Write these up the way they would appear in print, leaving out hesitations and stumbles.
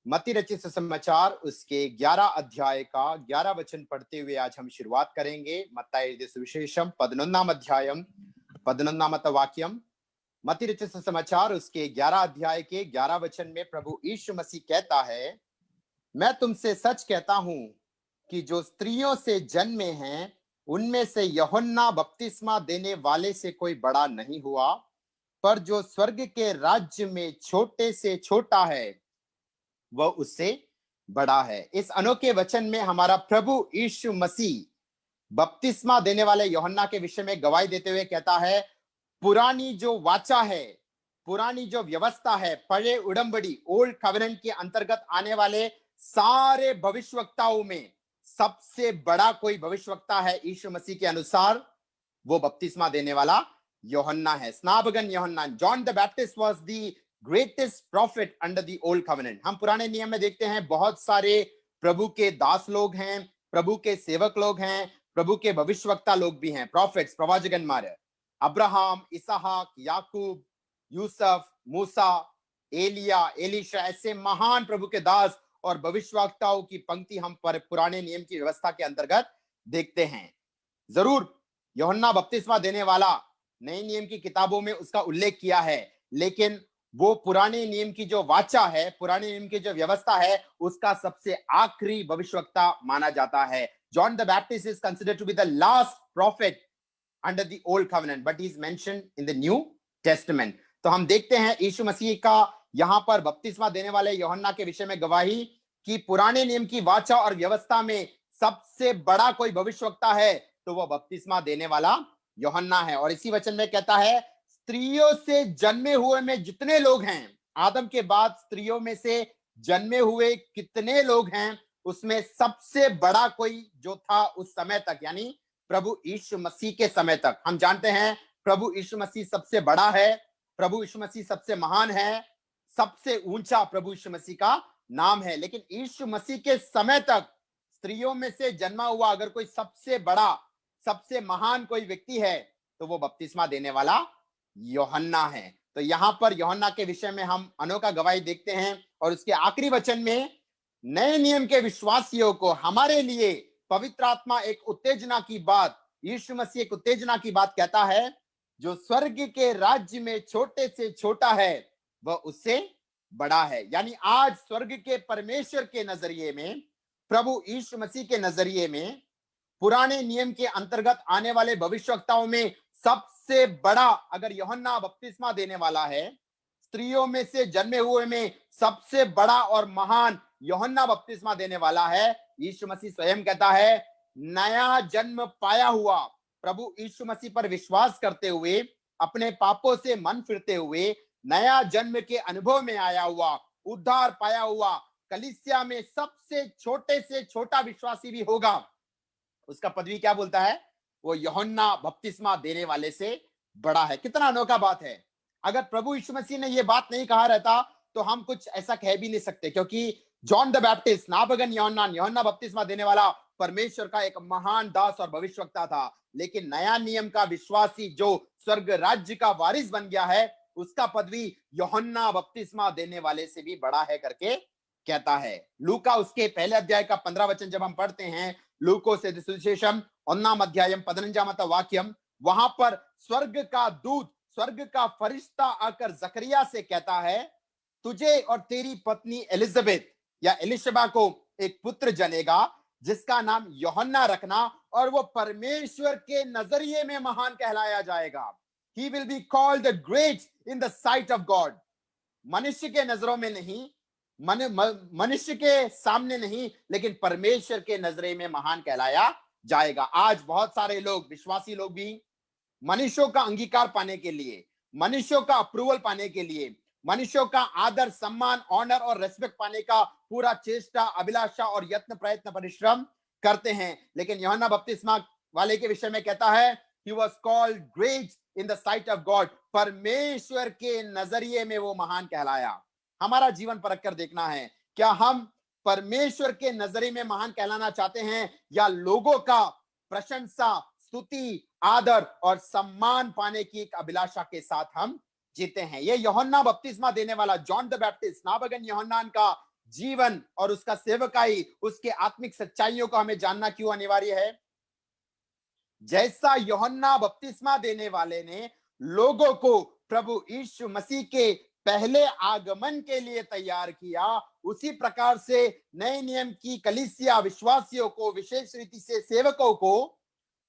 मत्ती रचित सुसमाचार उसके 11 अध्याय का 11 वचन पढ़ते हुए आज हम शुरुआत करेंगे। मत्ताई एഴുതിയ സുവിശേഷം 11 अध्यायम 11 वाक्यम। मत्ती रचित सुसमाचार उसके 11 अध्याय के 11 वचन में प्रभु यीशु मसीह कहता है, मैं तुमसे सच कहता हूं कि जो स्त्रियों से जन्मे हैं उनमें से यूहन्ना बपतिस्मा देने वाले से कोई बड़ा नहीं हुआ, पर जो स्वर्ग के राज्य में छोटे से छोटा है वह उससे बड़ा है। इस अनोखे वचन में हमारा प्रभु यीशु मसीह बपतिस्मा देने वाले यूहन्ना के विषय में गवाही देते हुए कहता है, पुरानी जो वाचा है, पुरानी जो व्यवस्था है, पഴയ उड़म्बड़ी ओल्ड कवेनेंट के अंतर्गत आने वाले सारे भविष्यवक्ताओं में सबसे बड़ा कोई भविष्यवक्ता है यीशु मसीह के अनुसार, वो बपतिस्मा देने वाला यूहन्ना है। स्नापकन Yuhanna, John the Baptist was the greatest prophet under the old covenant. हम पुराने नियम में देखते हैं बहुत सारे प्रभु के दास लोग हैं, प्रभु के सेवक लोग हैं, प्रभु के भविष्यवक्ता लोग भी हैं, प्रॉफिट्स, प्रवाचकन्मार, अब्राहम, इसहाक, याकूब, यूसुफ, मूसा, एलिया, एलीशा, ऐसे महान प्रभु के दास और भविष्यवक्ताओं की पंक्ति हम पर पुराने नियम की व्यवस्था के अंतर्गत देखते हैं। जरूर यूहन्ना बपतिस्मा देने वाला नए नियम की किताबों में उसका उल्लेख किया है, लेकिन वो पुराने नियम की जो वाचा है, पुराने नियम की जो व्यवस्था है, उसका सबसे आखिरी भविष्यवक्ता माना जाता है। John the Baptist is considered to be the last prophet under the old covenant, but he is mentioned in the New Testament. तो हम देखते हैं यीशु मसीह का यहां पर बपतिस्मा देने वाले यूहन्ना के विषय में गवाही कि पुराने नियम की वाचा और व्यवस्था में सबसे बड़ा कोई भविष्यवक्ता है तो वह बपतिस्मा देने वाला यूहन्ना है। और इसी वचन में कहता है, स्त्रियों से जन्मे हुए में जितने लोग हैं, आदम के बाद स्त्रियों में से जन्मे हुए कितने लोग हैं, उसमें सबसे बड़ा कोई जो था उस समय तक, यानी प्रभु यीशु मसीह के समय तक। हम जानते हैं प्रभु यीशु मसीह सबसे बड़ा है, प्रभु यीशु मसीह सबसे महान है, सबसे ऊंचा प्रभु यीशु मसीह का नाम है। लेकिन यीशु मसीह के समय तक स्त्रियों में से जन्मा हुआ अगर कोई सबसे बड़ा, सबसे महान कोई व्यक्ति है तो वो बपतिस्मा देने वाला यूहन्ना है। तो यहां पर यूहन्ना के विषय में हम अनोखा गवाही देखते हैं। और उसके आखिरी वचन में नए नियम के विश्वासियों को, हमारे लिए पवित्र आत्मा एक उत्तेजना की बात, यीशु मसीह एक उत्तेजना की बात कहता है, जो स्वर्ग के राज्य में छोटे से छोटा है वह उससे बड़ा है। यानी आज स्वर्ग के परमेश्वर के नजरिए में, प्रभु यीशु मसीह के नजरिए में, पुराने नियम के अंतर्गत आने वाले भविष्यवक्ताओं में सबसे बड़ा अगर यूहन्ना बपतिस्मा देने वाला है, स्त्रियों में से जन्मे हुए में सबसे बड़ा और महान यूहन्ना बपतिस्मा देने वाला है। यीशु मसीह स्वयं कहता है, नया जन्म पाया हुआ, प्रभु यीशु मसीह पर विश्वास करते हुए, अपने पापों से मन फिरते हुए, नया जन्म के अनुभव में आया हुआ, उद्धार पाया हुआ, कलीसिया में सबसे छोटे से छोटा विश्वासी भी होगा, उसका पदवी क्या बोलता है? वो यूहन्ना बपतिस्मा देने वाले से बड़ा है। कितना अनोखा बात है। अगर प्रभु यीशु मसीह ने ये बात नहीं कहा रहता तो हम कुछ ऐसा कह भी नहीं सकते, क्योंकि जॉन द बैप्टिस्ट, स्नापकन यूहन्ना, यूहन्ना बपतिस्मा देने वाला परमेश्वर का एक महान दास और भविष्यवक्ता था। लेकिन नया नियम का विश्वासी जो स्वर्ग राज्य का वारिस बन गया है, उसका पदवी यूहन्ना बपतिस्मा देने वाले से भी बड़ा है करके कहता है। लूका उसके पहले अध्याय का 15 वचन जब हम पढ़ते हैं, लूकोस सुविशेषम 1 अध्यायम 15 वाक्यम, वहां पर स्वर्ग का दूत, स्वर्ग का फरिश्ता आकर जकरिया से कहता है, तुझे और तेरी पत्नी एलिजाबेथ या एलिशबा को एक पुत्र जनेगा जिसका नाम यूहन्ना रखना, और वो परमेश्वर के नजरिए में महान कहलाया जाएगा। He will be called the great in the sight of God। मनुष्य के नजरों में नहीं, मनुष्य के सामने नहीं, लेकिन परमेश्वर के नजरे में महान कहलाया जाएगा। आज बहुत सारे लोग, विश्वासी लोग भी, मनुष्यों का अंगीकार पाने के लिए, मनुष्यों का अप्रूवल पाने के लिए, मनुष्यों का आदर, सम्मान, ऑनर और रेस्पेक्ट पाने का पूरा चेष्टा, अभिलाषा और यत्न, प्रयत्न, परिश्रम करते हैं। लेकिन यूहन्ना बपतिस्मा वाले के विषय में कहता है, he was called great in the sight of God। परमेश्वर के नजरिए में वो महान कहलाया। हमारा जीवन परख कर देखना है, क्या हम परमेश्वर के नजरिए में महान कहलाना चाहते हैं, या लोगों का प्रशंसा, स्तुति, आदर और सम्मान पाने की एक अभिलाषा के साथ हम जीते हैं। ये यूहन्ना बपतिस्मा देने वाला जॉन द बैप्टिस्ट, स्नापकन यूहन्ना का जीवन और उसका सेवकाई, उसके आत्मिक सच्चाइयों को हमें जानना क्यों अनिवार्य है? जैसा यूहन्ना बपतिस्मा देने वाले ने लोगों को प्रभु यीशु मसीह के पहले आगमन के लिए तैयार किया, उसी प्रकार से नए नियम की कलीसिया विश्वासियों को, विशेष रीति से सेवकों को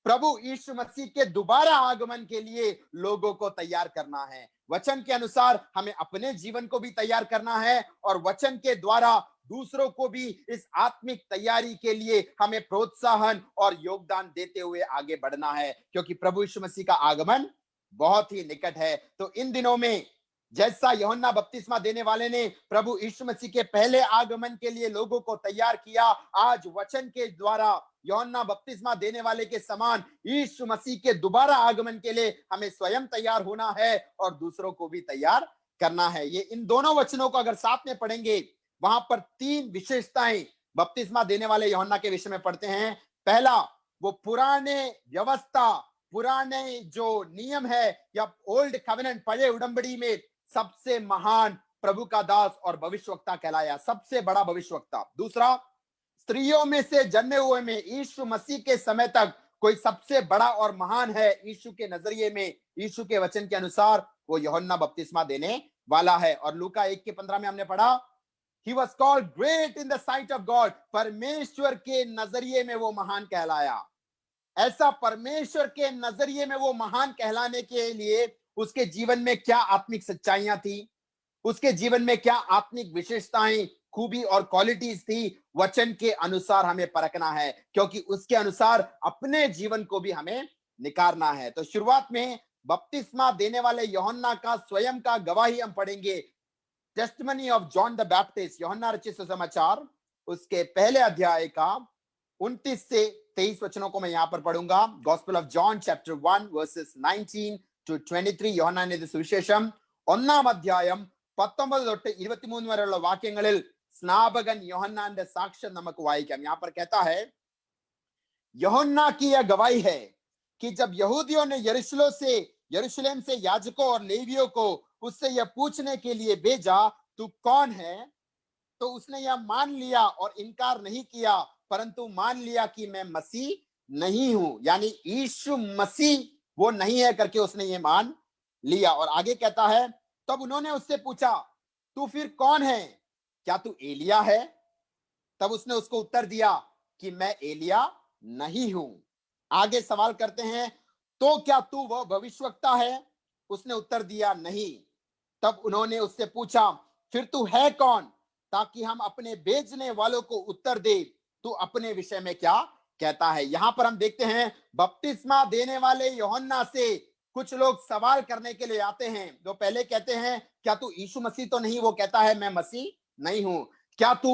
प्रभु यीशु मसीह के दोबारा आगमन के लिए लोगों को तैयार करना है। वचन के अनुसार हमें अपने जीवन को भी तैयार करना है और वचन के द्वारा दूसरों को भी इस आत्मिक तैयारी के लिए हमें प्रोत्साहन और योगदान देते हुए आगे बढ़ना है, क्योंकि प्रभु यीशु मसीह का आगमन बहुत ही निकट है। तो इन दिनों में जैसा यूहन्ना बपतिस्मा देने वाले ने प्रभु यीशु मसीह के पहले आगमन के लिए लोगों को तैयार किया, आज वचन के द्वारा यूहन्ना बपतिस्मा देने वाले के समान यीशु मसीह के दोबारा आगमन के लिए हमें स्वयं तैयार होना है और दूसरों को भी तैयार करना है। ये इन दोनों वचनों को अगर साथ में पढ़ेंगे, वहां पर 3 विशेषताएं बपतिस्मा देने वाले यूहन्ना के विषय में पढ़ते हैं। पहला, वो पुराने व्यवस्था, पुराने जो नियम है या ओल्ड कवेनेंट, पहले उडंबड़ी में सबसे महान प्रभु का दास और भविष्यवक्ता कहलाया, सबसे बड़ा भविष्यवक्ता। दूसरा, स्त्रियों में से जन्मे हुए में यीशु मसीह के समय तक कोई सबसे बड़ा और महान है यीशु के नजरिए में, यीशु के वचन के अनुसार, वो यूहन्ना बपतिस्मा देने वाला है। और लूका 1:15 में हमने पढ़ा, He was called great in the sight of God, परमेश्वर के नजरिए में वो महान कहलाया। ऐसा परमेश्वर के नजरिए में वो महान कहलाने के लिए उसके जीवन में क्या आत्मिक सच्चाइयां थी, उसके जीवन में क्या आत्मिक विशेषताएं, खूबी और क्वालिटीज थी, वचन के अनुसार हमें परखना है, क्योंकि उसके अनुसार अपने जीवन को भी हमें निकारना है। तो शुरुआत में बपतिस्मा देने वाले यूहन्ना का स्वयं का गवाही हम पढ़ेंगे। Testimony of John the Baptist, Yuhanna रचित सुसमाचार, उसके पहले अध्याय का 29 से 23 वचनों को मैं यहां पर पढ़ूंगा। Gospel of John chapter 1 versus 19 to 23, യോഹന്നാന്റെ സുവിശേഷം 1-ാം അധ്യായം 19 തൊട്ട് 23 വരെയുള്ള വാക്യങ്ങളിൽ स्नापकन യോഹന്നാന്റെ साक्ष्य നമുക്ക് വായിക്കാം। यहाँ पर कहता है, यूहन्ना की यह गवाही है कि जब यहूदियों ने यरूशलेम से याजकों और लेवियों को उससे यह पूछने के लिए भेजा, तू कौन है, तो उसने यह मान लिया और इनकार नहीं किया, परंतु मान लिया कि मैं मसीह नहीं हूं, यानी यीशु मसीह वो नहीं है करके उसने ये मान लिया। और आगे कहता है, तब उन्होंने उससे पूछा, तू फिर कौन है, क्या तू एलिया है? तब उसने उसको उत्तर दिया कि मैं एलिया नहीं हूं। आगे सवाल करते हैं, तो क्या तू वह भविष्यवक्ता है? उसने उत्तर दिया नहीं। तब उन्होंने उससे पूछा, फिर तू है कौन, ताकि हम अपने भेजने वालों को उत्तर दे, तू अपने विषय में क्या कहता है। यहां पर हम देखते हैं, बपतिस्मा देने वाले यूहन्ना से कुछ लोग सवाल करने के लिए आते हैं। जो पहले कहते हैं, क्या तू यीशु मसीह तो नहीं? वो कहता है, मैं मसीह नहीं हूं। क्या तू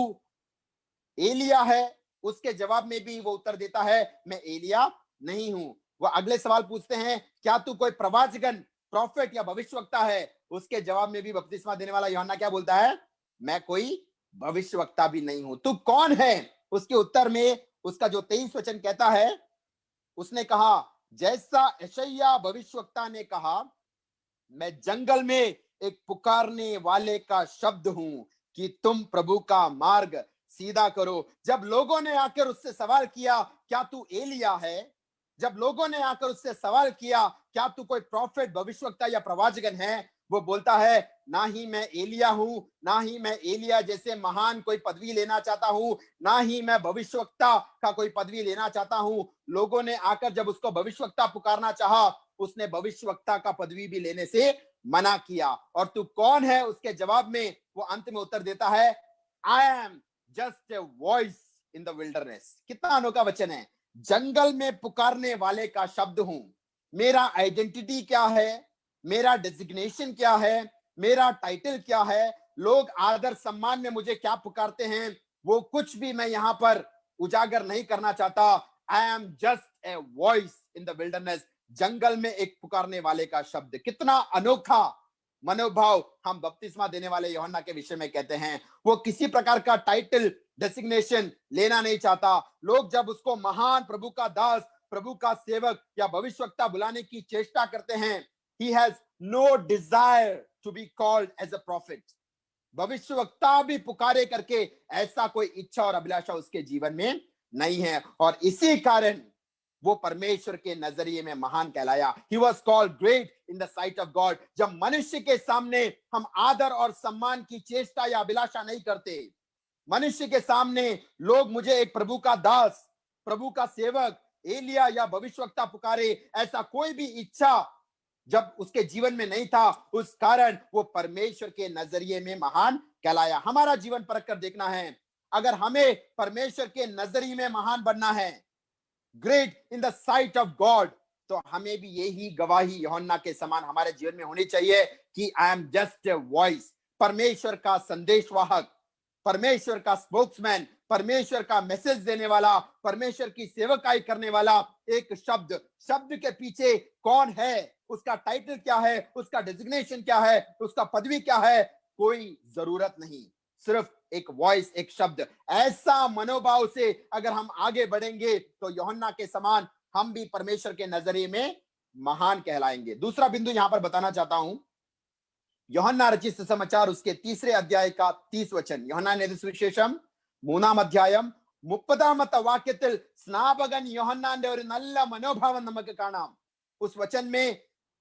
एलिया है? उसके जवाब में भी वो उत्तर देता है, मैं एलिया नहीं हूं। वो अगले सवाल पूछते हैं, क्या तू कोई प्रवाचकन, प्रॉफिट या भविष्यवक्ता है? उसके जवाब में भी बपतिस्मा देने वाला यूहन्ना क्या बोलता है, मैं कोई भविष्यवक्ता भी नहीं हूं। तू कौन है? उसके उत्तर में उसका जो 23 वचन कहता है, उसने कहा, जैसा यशायाह भविष्यवक्ता ने कहा, मैं जंगल में एक पुकारने वाले का शब्द हूं कि तुम प्रभु का मार्ग सीधा करो। जब लोगों ने आकर उससे सवाल किया, क्या तू एलिया है? जब लोगों ने आकर उससे सवाल किया, क्या तू कोई प्रॉफिट, भविष्यवक्ता या प्रवाचकन है? वो बोलता है, ना ही मैं एलिया हूं, ना ही मैं एलिया जैसे महान कोई पदवी लेना चाहता हूं, ना ही मैं भविष्यवक्ता का कोई पदवी लेना चाहता हूं। लोगों ने आकर जब उसको भविष्यवक्ता पुकारना चाहा, उसने भविष्यवक्ता का पदवी भी लेने से मना किया। और तू कौन है? उसके जवाब में वो अंत में उत्तर देता है, आई am just a voice in the wilderness. कितना अनोखा वचन है, जंगल में पुकारने वाले का शब्द हूं। मेरा आइडेंटिटी क्या है, मेरा डेजिग्नेशन क्या है, मेरा टाइटल क्या है, लोग आदर सम्मान में मुझे क्या पुकारते हैं, वो कुछ भी मैं यहां पर उजागर नहीं करना चाहता। I am just a voice in the wilderness, जंगल में एक पुकारने वाले का शब्द। कितना अनोखा मनोभाव हम बपतिस्मा देने वाले यूहन्ना के विषय में कहते हैं। वो किसी प्रकार का टाइटल, डेसिग्नेशन लेना नहीं चाहता। लोग जब उसको महान प्रभु का दास, प्रभु का सेवक या भविष्यवक्ता बुलाने की चेष्टा करते हैं, he has no desire to be called as a prophet. भविष्यवक्ता भी पुकारे करके ऐसा कोई इच्छा और अभिलाषा उसके जीवन में नहीं है, और इसी कारण वो परमेश्वर के नजरिए में महान कहलाया। He was called great in the sight of God। जब मनुष्य के सामने हम आदर और सम्मान की चेष्टा या अभिलाषा नहीं करते, मनुष्य के सामने लोग मुझे एक प्रभु का दास, प्रभु का सेवक, एलिया या भविष्यवक्ता पुकारे, ऐसा कोई भी इच्छा जब उसके जीवन में नहीं था, उस कारण वो परमेश्वर के नजरिए में महान कहलाया। हमारा जीवन परख कर देखना है, अगर हमें परमेश्वर के नजरिए में महान बनना है, great in the sight of God, तो हमें भी यही गवाही यूहन्ना के समान हमारे जीवन में होनी चाहिए कि आई एम जस्ट ए वॉइस, परमेश्वर का संदेशवाहक, परमेश्वर का स्पोक्समैन, परमेश्वर का मैसेज देने वाला, परमेश्वर की सेवकाई करने वाला एक शब्द। शब्द के पीछे कौन है, उसका टाइटल क्या है, उसका डेजिग्नेशन क्या है, उसका पदवी क्या है, कोई जरूरत नहीं, सिर्फ एक वॉइस, एक शब्द। ऐसा मनोभाव से अगर हम आगे बढ़ेंगे तो यूहन्ना के समान हम भी परमेश्वर के नजरिए में महान कहलाएंगे। दूसरा बिंदु यहां पर बताना चाहता हूं, യോഹന്നാൻ रचित सुसमाचार उसके 3 अध्याय का 30 वचन, യോഹന്നാൻ എഴുതിയ സുവിശേഷം 3 അധ്യായം 30 വാക്യത്തിൽ സ്നാപകൻ യോഹന്നാന്റെ ഒരു നല്ല മനോഭാവം നമുക്ക് കാണാം। उस वचन में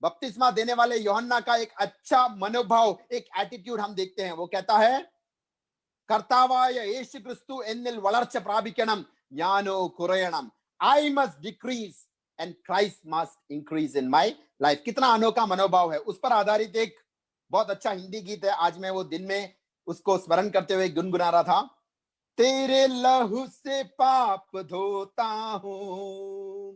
बपतिस्मा देने वाले യോഹന്നാ का एक अच्छा मनोभाव, एक एटीट्यूड हम देखते हैं। वो कहता है, കർത്താവായ യേശു ക്രിസ്തു എന്നിൽ വളർച്ച പ്രാപിക്കണം, ഞാനോ കുറയണം, I must decrease and Christ must increase in my life। कितना अनोखा मनोभाव है। उस पर आधारित एक बहुत अच्छा हिंदी गीत है, आज मैं वो दिन में उसको स्मरण करते हुए गुनगुना रहा था। तेरे लहू से पाप धोता हूं,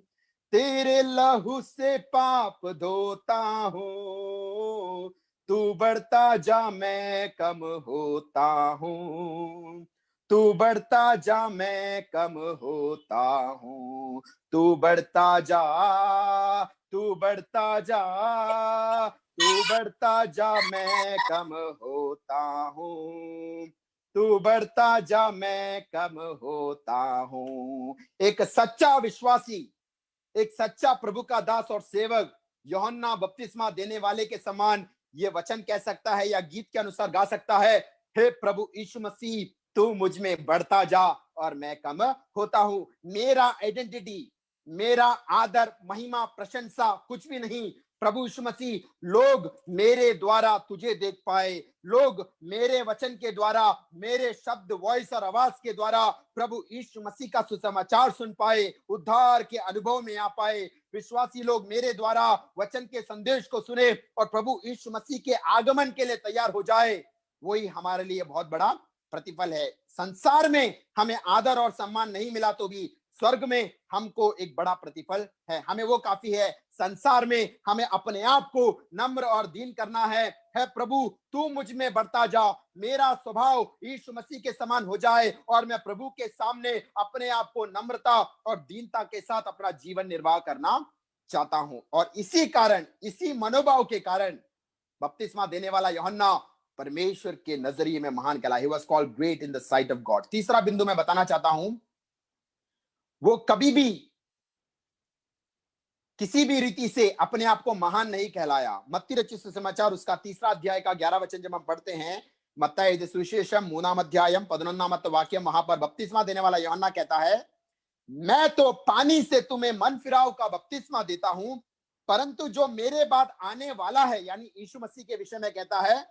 तेरे लहू से पाप धोता हूं, तू बढ़ता जा मैं कम होता हूं, तू बढ़ता जा मैं कम होता हूं, तू बढ़ता जा, तू बढ़ता जा, तू बढ़ता जा मैं कम होता हूं, तू बढ़ता जा मैं कम होता हूं। एक सच्चा विश्वासी, एक सच्चा प्रभु का दास और सेवक यूहन्ना बपतिस्मा देने वाले के समान ये वचन कह सकता है या गीत के अनुसार गा सकता है, हे प्रभु यीशु मसीह, तू मुझ में बढ़ता जा और मैं कम होता हूं। मेरा आइडेंटिटी, मेरा आदर, महिमा, प्रशंसा कुछ भी नहीं, प्रभु यीशु मसीह, लोग मेरे द्वारा तुझे देख पाए, लोग मेरे वचन के द्वारा, मेरे शब्द, वॉइस और आवाज के द्वारा प्रभु यीशु मसीह का सुसमाचार सुन पाए, उद्धार के अनुभव में आ पाए। विश्वासी लोग मेरे द्वारा वचन के संदेश को सुने और प्रभु यीशु मसीह के आगमन के लिए तैयार हो जाए, वही हमारे लिए बहुत बड़ा प्रतिफल है। संसार में हमें आदर और सम्मान नहीं मिला तो भी स्वर्ग में हमको एक बड़ा प्रतिफल है, हमें वो काफी है। संसार में हमें अपने आप को नम्र और दीन करना है प्रभु तू मुझ में बढ़ता जा, मेरा स्वभाव यीशु मसीह के समान हो जाए और मैं प्रभु के सामने अपने आप को नम्रता और दीनता के साथ अपना जीवन निर्वाह करना चाहता हूं। और इसी कारण, इसी मनोभाव के कारण बपतिस्मा देने वाला यूहन्ना परमेश्वर के नजरिए में महान कहला। He was called great in the sight of God। तीसरा बिंदु मैं बताना चाहता हूं, वो कभी भी किसी भी रीति से अपने आप को महान नहीं कहलाया। मत्ती रचित सुसमाचार उसका 3 अध्याय का 11 वचन जब हम पढ़ते हैं, मत्ताई एഴുതിയ सुविशेषम 3 अध्यायम 11 वाक्य, वहां पर बपतिस्मा देने वाला यूहन्ना कहता है, मैं तो पानी से तुम्हें मन फिराव का बपतिस्मा देता हूं, परंतु जो मेरे बाद आने वाला है, यानी यीशु मसीह के विषय में कहता है,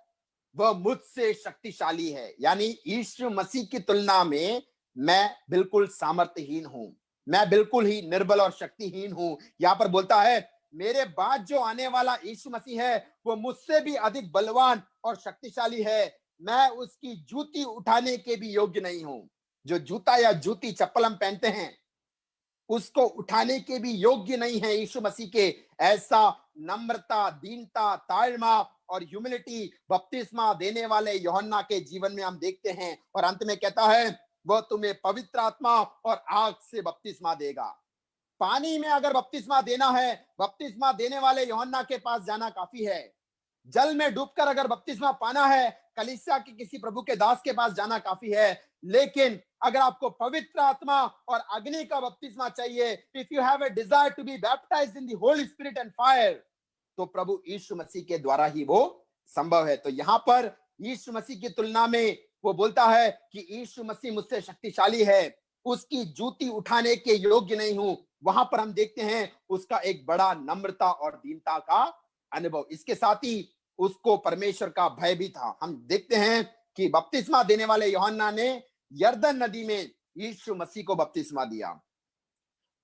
वह मुझसे शक्तिशाली है। यानी यीशु मसीह की तुलना में मैं बिल्कुल सामर्थ्यहीन हूं, मैं बिल्कुल ही निर्बल और शक्तिहीन हूं। यहां पर बोलता है, मेरे बाद जो आने वाला यीशु मसीह है वो मुझसे भी अधिक बलवान और शक्तिशाली है, मैं उसकी जूती उठाने के भी योग्य नहीं हूं। जो जूता या जूती चप्पल हम पहनते हैं उसको उठाने के भी योग्य नहीं है यीशु मसीह के। ऐसा नम्रता, दीनता, ताळमा और ह्यूमिलिटी बपतिस्मा देने वाले यूहन्ना के जीवन में हम देखते हैं। और अंत में कहता है, वह तुम्हें पवित्र आत्मा और आग से बपतिस्मा देगा। पानी में अगर बपतिस्मा देना है, बपतिस्मा देने वाले यूहन्ना के पास जाना काफी है। जल में डूबकर अगर बपतिस्मा पाना है, कलीसिया के किसी प्रभु के दास के पास जाना काफी है। लेकिन अगर आपको पवित्र आत्मा और अग्नि का बपतिस्मा चाहिए, if you have a desire to be baptised in the Holy spirit and fire, तो प्रभु यीशु मसीह के द्वारा ही वो संभव है। तो यहां पर यीशु मसीह की तुलना में वो बोलता है कि यीशु मसीह मुझसे शक्तिशाली है, उसकी जूती उठाने के योग्य नहीं हूं, वहां पर हम देखते हैं उसका एक बड़ा नम्रता और दीनता का अनुभव। इसके साथ ही उसको परमेश्वर का भय भी था। हम देखते हैं कि बपतिस्मा देने वाले यूहन्ना ने यरदन नदी में यीशु मसीह को बपतिस्मा दिया।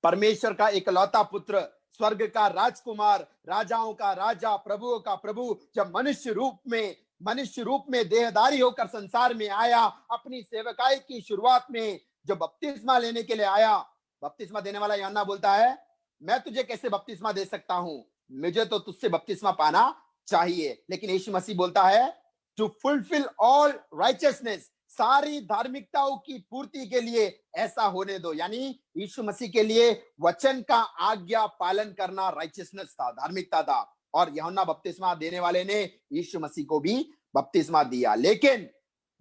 परमेश्वर का इकलौता पुत्र, स्वर्ग का राजकुमार, राजाओं का राजा, प्रभुओं का प्रभु, जब मनुष्य रूप में देहधारी होकर संसार में आया, अपनी सेवकाई की शुरुआत में जो बपतिस्मा लेने के लिए आया, बपतिस्मा देने वाला यूहन्ना बोलता है, मैं तुझे कैसे बपतिस्मा दे सकता हूं, मुझे तो तुझसे बपतिस्मा पाना चाहिए। लेकिन यीशु मसीह बोलता है, टू फुलफिल ऑल राइचियसनेस, सारी धार्मिकताओं की पूर्ति के लिए ऐसा होने दो। यानी यीशु मसीह के लिए वचन का आज्ञा पालन करना राइचियसनेस था, धार्मिकता था। और यूहन्ना बपतिस्मा देने वाले ने यीशु मसीह को भी बपतिस्मा दिया। लेकिन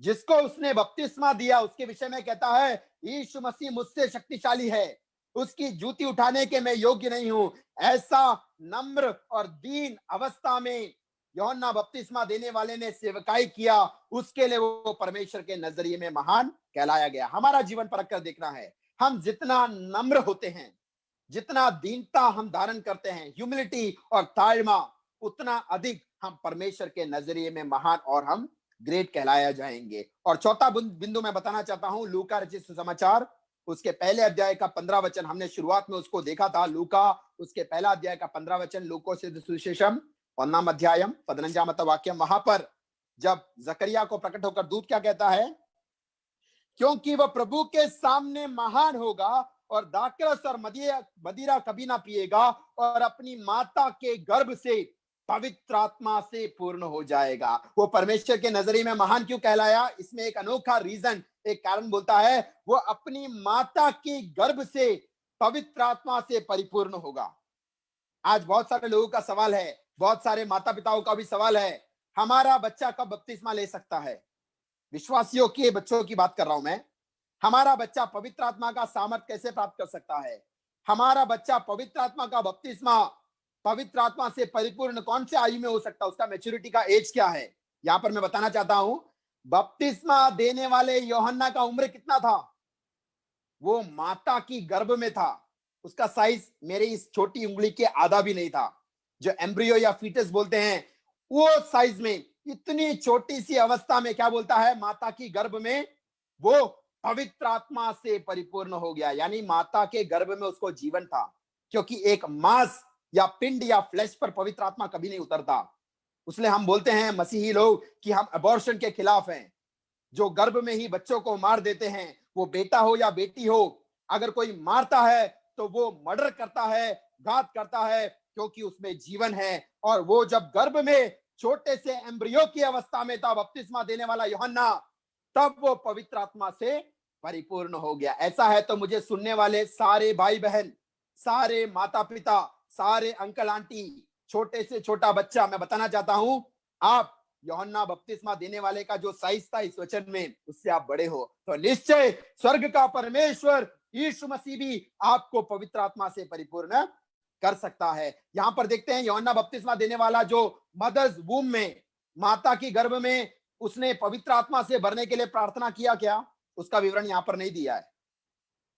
जिसको उसने बपतिस्मा दिया उसके विषय में कहता है, यीशु मसीह मुझसे शक्तिशाली है, उसकी जूती उठाने के मैं योग्य नहीं हूं। ऐसा नम्र और दीन अवस्था में यूहन्ना बपतिस्मा देने वाले ने सेवकाई किया, उसके लिए वो परमेश्वर के नजरिए में महान कहलाया गया। हमारा जीवन परख कर देखना है, हम जितना नम्र होते हैं, जितना दीनता हम धारण करते हैं, ह्यूमिलिटी और ताഴ്मा, उतना अधिक हम परमेश्वर के नजरिए में महान और हम ग्रेट कहलाया जाएंगे। और चौथा बिंदु मैं बताना चाहता हूं, लूका रचित सुसमाचार उसके पहले अध्याय का 15 वचन, हमने शुरुआत में उसको देखा था। लूका उसके पहला अध्याय का 15 वचन, लूकोसिद्ध सुविशेषम 1 अध्यायम 15 वाक्यम, वहां पर जब जकरिया को प्रकट होकर दूत क्या कहता है, क्योंकि वह प्रभु के सामने महान होगा और दाखरस और मदिरा कभी ना पिएगा और अपनी माता के गर्भ से पवित्र आत्मा से पूर्ण हो जाएगा। वो परमेश्वर के नजरिए में महान क्यों कहलाया, इसमें एक अनोखा रीजन, एक कारण बोलता है, वो अपनी माता के गर्भ से पवित्र आत्मा से परिपूर्ण होगा। आज बहुत सारे लोगों का सवाल है, बहुत सारे माता पिताओं का भी सवाल है, हमारा बच्चा कब बपतिस्मा ले सकता है? विश्वासियों के बच्चों की बात कर रहा हूं मैं। हमारा बच्चा पवित्र आत्मा का सामर्थ कैसे प्राप्त कर सकता है? हमारा बच्चा पवित्र आत्मा का बपतिस्मा, पवित्र आत्मा से परिपूर्ण कौन से आयु में हो सकता है? उसका मैच्योरिटी का एज क्या है? यहां पर मैं बताना चाहता हूं, बपतिस्मा देने वाले यूहन्ना का उम्र कितना था? वो माता की गर्भ में था, उसका साइज मेरी इस छोटी उंगली के आधा भी नहीं था। जो एम्ब्रियो या फीटस बोलते हैं, वो साइज में, इतनी छोटी सी अवस्था में क्या बोलता है, माता की गर्भ में वो पवित्र आत्मा से परिपूर्ण हो गया। यानी माता के गर्भ में उसको जीवन था, क्योंकि एक मांस या पिंड या फ्लैश पर पवित्र आत्मा कभी नहीं उतरता। इसलिए हम बोलते हैं मसीही लोग कि हम अबॉर्शन के खिलाफ हैं, जो गर्भ में ही बच्चों को मार देते हैं, वो बेटा हो या बेटी हो, अगर कोई मारता है तो वो मर्डर करता है, घात करता है, क्योंकि उसमें जीवन है। और वो जब गर्भ में छोटे से एम्ब्रियो की अवस्था में था बपतिस्मा देने वाला यूहन्ना, तब वो पवित्र आत्मा से परिपूर्ण हो गया। ऐसा है तो मुझे सुनने वाले सारे भाई बहन, सारे माता पिता, सारे अंकल आंटी, छोटे से छोटा बच्चा, मैं बताना चाहता हूं, आप यूहन्ना बपतिस्मा देने वाले का जो साइज था इस वचन में, उससे आप बड़े हो, तो निश्चय स्वर्ग का परमेश्वर यीशु मसीह भी आपको पवित्र आत्मा से परिपूर्ण कर सकता है। यहां पर देखते हैं यूहन्ना बपतिस्मा देने वाला जो मदर्स वूम में, माता की गर्भ में, उसने पवित्र आत्मा से भरने के लिए प्रार्थना किया क्या? उसका विवरण यहां पर नहीं दिया है।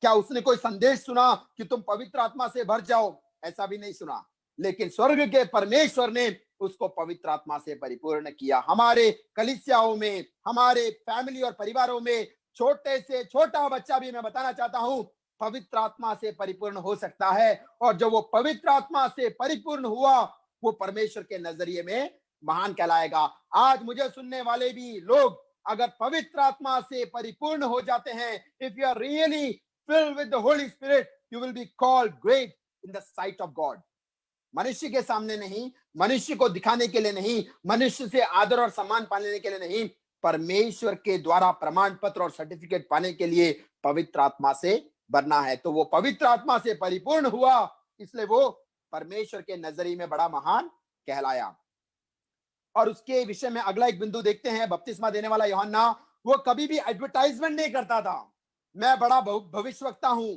क्या उसने कोई संदेश सुना कि तुम पवित्र आत्मा से भर जाओ? ऐसा भी नहीं सुना। लेकिन स्वर्ग के परमेश्वर ने उसको पवित्र आत्मा से परिपूर्ण किया। हमारे कलीसियाओं में, हमारे फैमिली और परिवारों में छोटे से छोटा बच्चा भी, मैं बताना चाहता हूं, पवित्र आत्मा से परिपूर्ण हो सकता है। और जब वो पवित्र आत्मा से परिपूर्ण हुआ, वो परमेश्वर के नजरिए में महान कहलाएगा। आज मुझे सुनने वाले भी लोग अगर पवित्र आत्मा से परिपूर्ण हो जाते हैं, if you are really filled with the Holy Spirit, you will be called great in the sight of God. मनुष्य के सामने नहीं, मनुष्य को दिखाने के लिए नहीं, मनुष्य से आदर और सम्मान पाने के लिए नहीं, परमेश्वर के द्वारा प्रमाण पत्र और सर्टिफिकेट पाने के लिए पवित्र आत्मा से बनना है। तो वो पवित्र आत्मा से परिपूर्ण हुआ, इसलिए वो परमेश्वर के नजरिए में बड़ा महान कहलाया। और उसके विषय में अगला एक बिंदु देखते हैं, बपतिस्मा देने वाला यूहन्ना, वो कभी भी एडवर्टाइजमेंट नहीं करता था, मैं बड़ा भविष्यवक्ता हूं,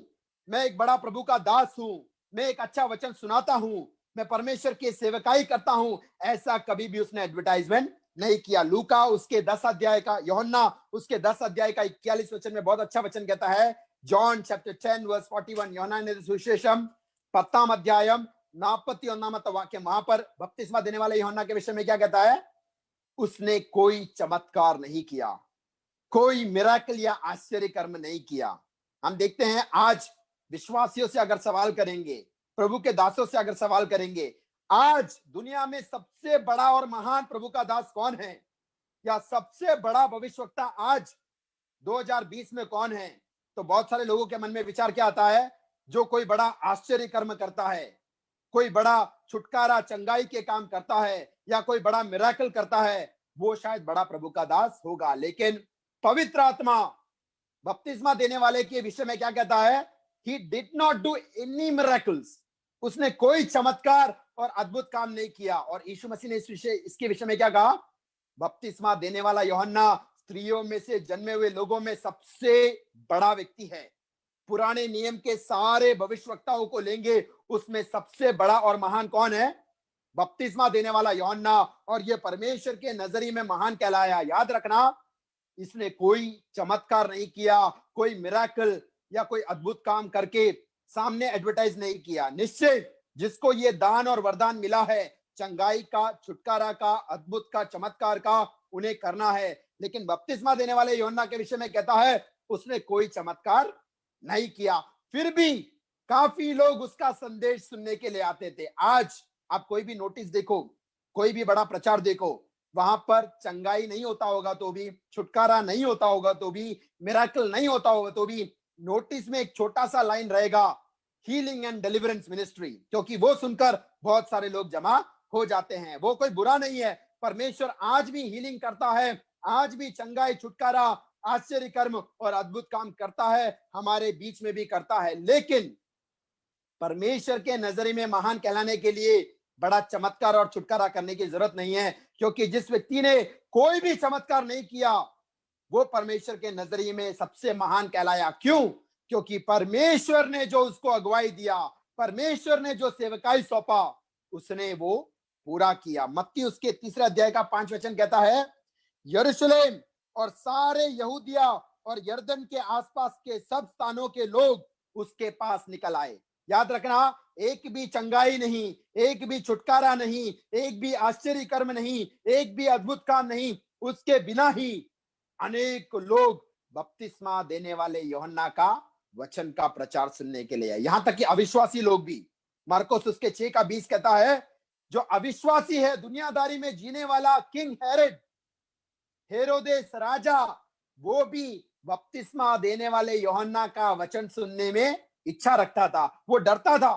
मैं एक बड़ा प्रभु का दास हूं, मैं एक अच्छा वचन सुनाता हूं, मैं परमेश्वर की सेवकाई करता हूं। ऐसा कभी भी उसने एडवर्टाइजमेंट नहीं किया। लूका उसके 10 अध्याय का, यूहन्ना उसके 10 अध्याय का 41 वचन में बहुत अच्छा वचन कहता है। जॉन चैप्टर 10 वर्स 41, यूहन्ना ने सुविशेषम 10 अध्यायम 41 वाक्य, वहां पर बपतिस्मा देने वाले यूहन्ना के विषय में क्या कहता है? उसने कोई चमत्कार नहीं किया, कोई मिराकल या आश्चर्य कर्म नहीं किया। हम देखते हैं आज विश्वासियों से अगर सवाल करेंगे, प्रभु के दासों से अगर सवाल करेंगे, आज दुनिया में सबसे बड़ा और महान प्रभु का दास कौन है, या सबसे बड़ा भविष्यवक्ता आज 2020 में कौन है, तो बहुत सारे लोगों के मन में विचार क्या आता है? जो कोई बड़ा आश्चर्य कर्म करता है, कोई बड़ा छुटकारा चंगाई के काम करता है, या कोई बड़ा मिराकल करता है, वो शायद बड़ा प्रभु का दास होगा। लेकिन पवित्र आत्मा बपतिस्मा देने वाले के विषय में क्या कहता है? He did not do any miracles. उसने कोई चमत्कार और अद्भुत काम नहीं किया। और यीशु मसीह ने इसके विषय में क्या कहा? बपतिस्मा देने वाला यूहन्ना स्त्रियों में से जन्मे हुए लोगों में सबसे बड़ा व्यक्ति है। पुराने नियम के सारे भविष्यवक्ताओं को लेंगे, उसमें सबसे बड़ा और महान कौन है? बपतिस्मा देने वाला यूहन्ना। और ये परमेश्वर के नजरिए में महान कहलाया। याद रखना, इसने कोई चमत्कार नहीं किया, कोई मिराकल या कोई अद्भुत काम करके सामने एडवर्टाइज नहीं किया। निश्चय जिसको ये दान और वरदान मिला है, चंगाई का, छुटकारा का, अद्भुत का, चमत्कार का, उन्हें करना है। लेकिन बपतिस्मा देने वाले यूहन्ना के विषय में कहता है उसने कोई चमत्कार नहीं किया। फिर भी काफी लोग उसका संदेश सुनने के लिए आते थे। आज आप कोई भी नोटिस देखो, कोई भी बड़ा प्रचार देखो, वहां पर चंगाई नहीं होता होगा तो भी, छुटकारा नहीं होता होगा तो भी, मिराकल नहीं होता होगा तो भी, नोटिस में एक छोटा सा लाइन रहेगा, हीलिंग एंड डिलीवरेंस मिनिस्ट्री, क्योंकि वो सुनकर बहुत सारे लोग जमा हो जाते हैं। वो कोई बुरा नहीं है, परमेश्वर आज भी हीलिंग करता है, आज भी चंगाई, छुटकारा, आश्चर्य कर्म और अद्भुत काम करता है, हमारे बीच में भी करता है। लेकिन परमेश्वर के नजरिए में महान कहलाने के लिए बड़ा चमत्कार और छुटकारा करने की जरूरत नहीं है, क्योंकि जिस व्यक्ति ने कोई भी चमत्कार नहीं किया वो परमेश्वर के नजरिए में सबसे महान कहलाया। क्यों? क्योंकि परमेश्वर ने जो उसको अगुवाई दिया, परमेश्वर ने जो सेवकाई सौंपा, उसने वो पूरा किया। मत्ती उसके 3 अध्याय का 5 वचन कहता है, यरूशलेम और सारे यहूदिया और यरदन के आसपास के सब स्थानों के लोग उसके पास निकल आए। याद रखना, एक भी चंगाई नहीं, एक भी छुटकारा नहीं, एक भी आश्चर्य कर्म नहीं, एक भी अद्भुत काम नहीं, उसके बिना ही अनेक लोग बपतिस्मा देने वाले यूहन्ना का वचन का प्रचार सुनने के लिए, यहां तक कि अविश्वासी लोग भी। मार्कोस उसके 6:20 कहता है, जो अविश्वासी है, दुनियादारी में जीने वाला किंग हेरोदेस राजा, वो भी बपतिस्मा देने वाले यूहन्ना का वचन सुनने में इच्छा रखता था। वो डरता था।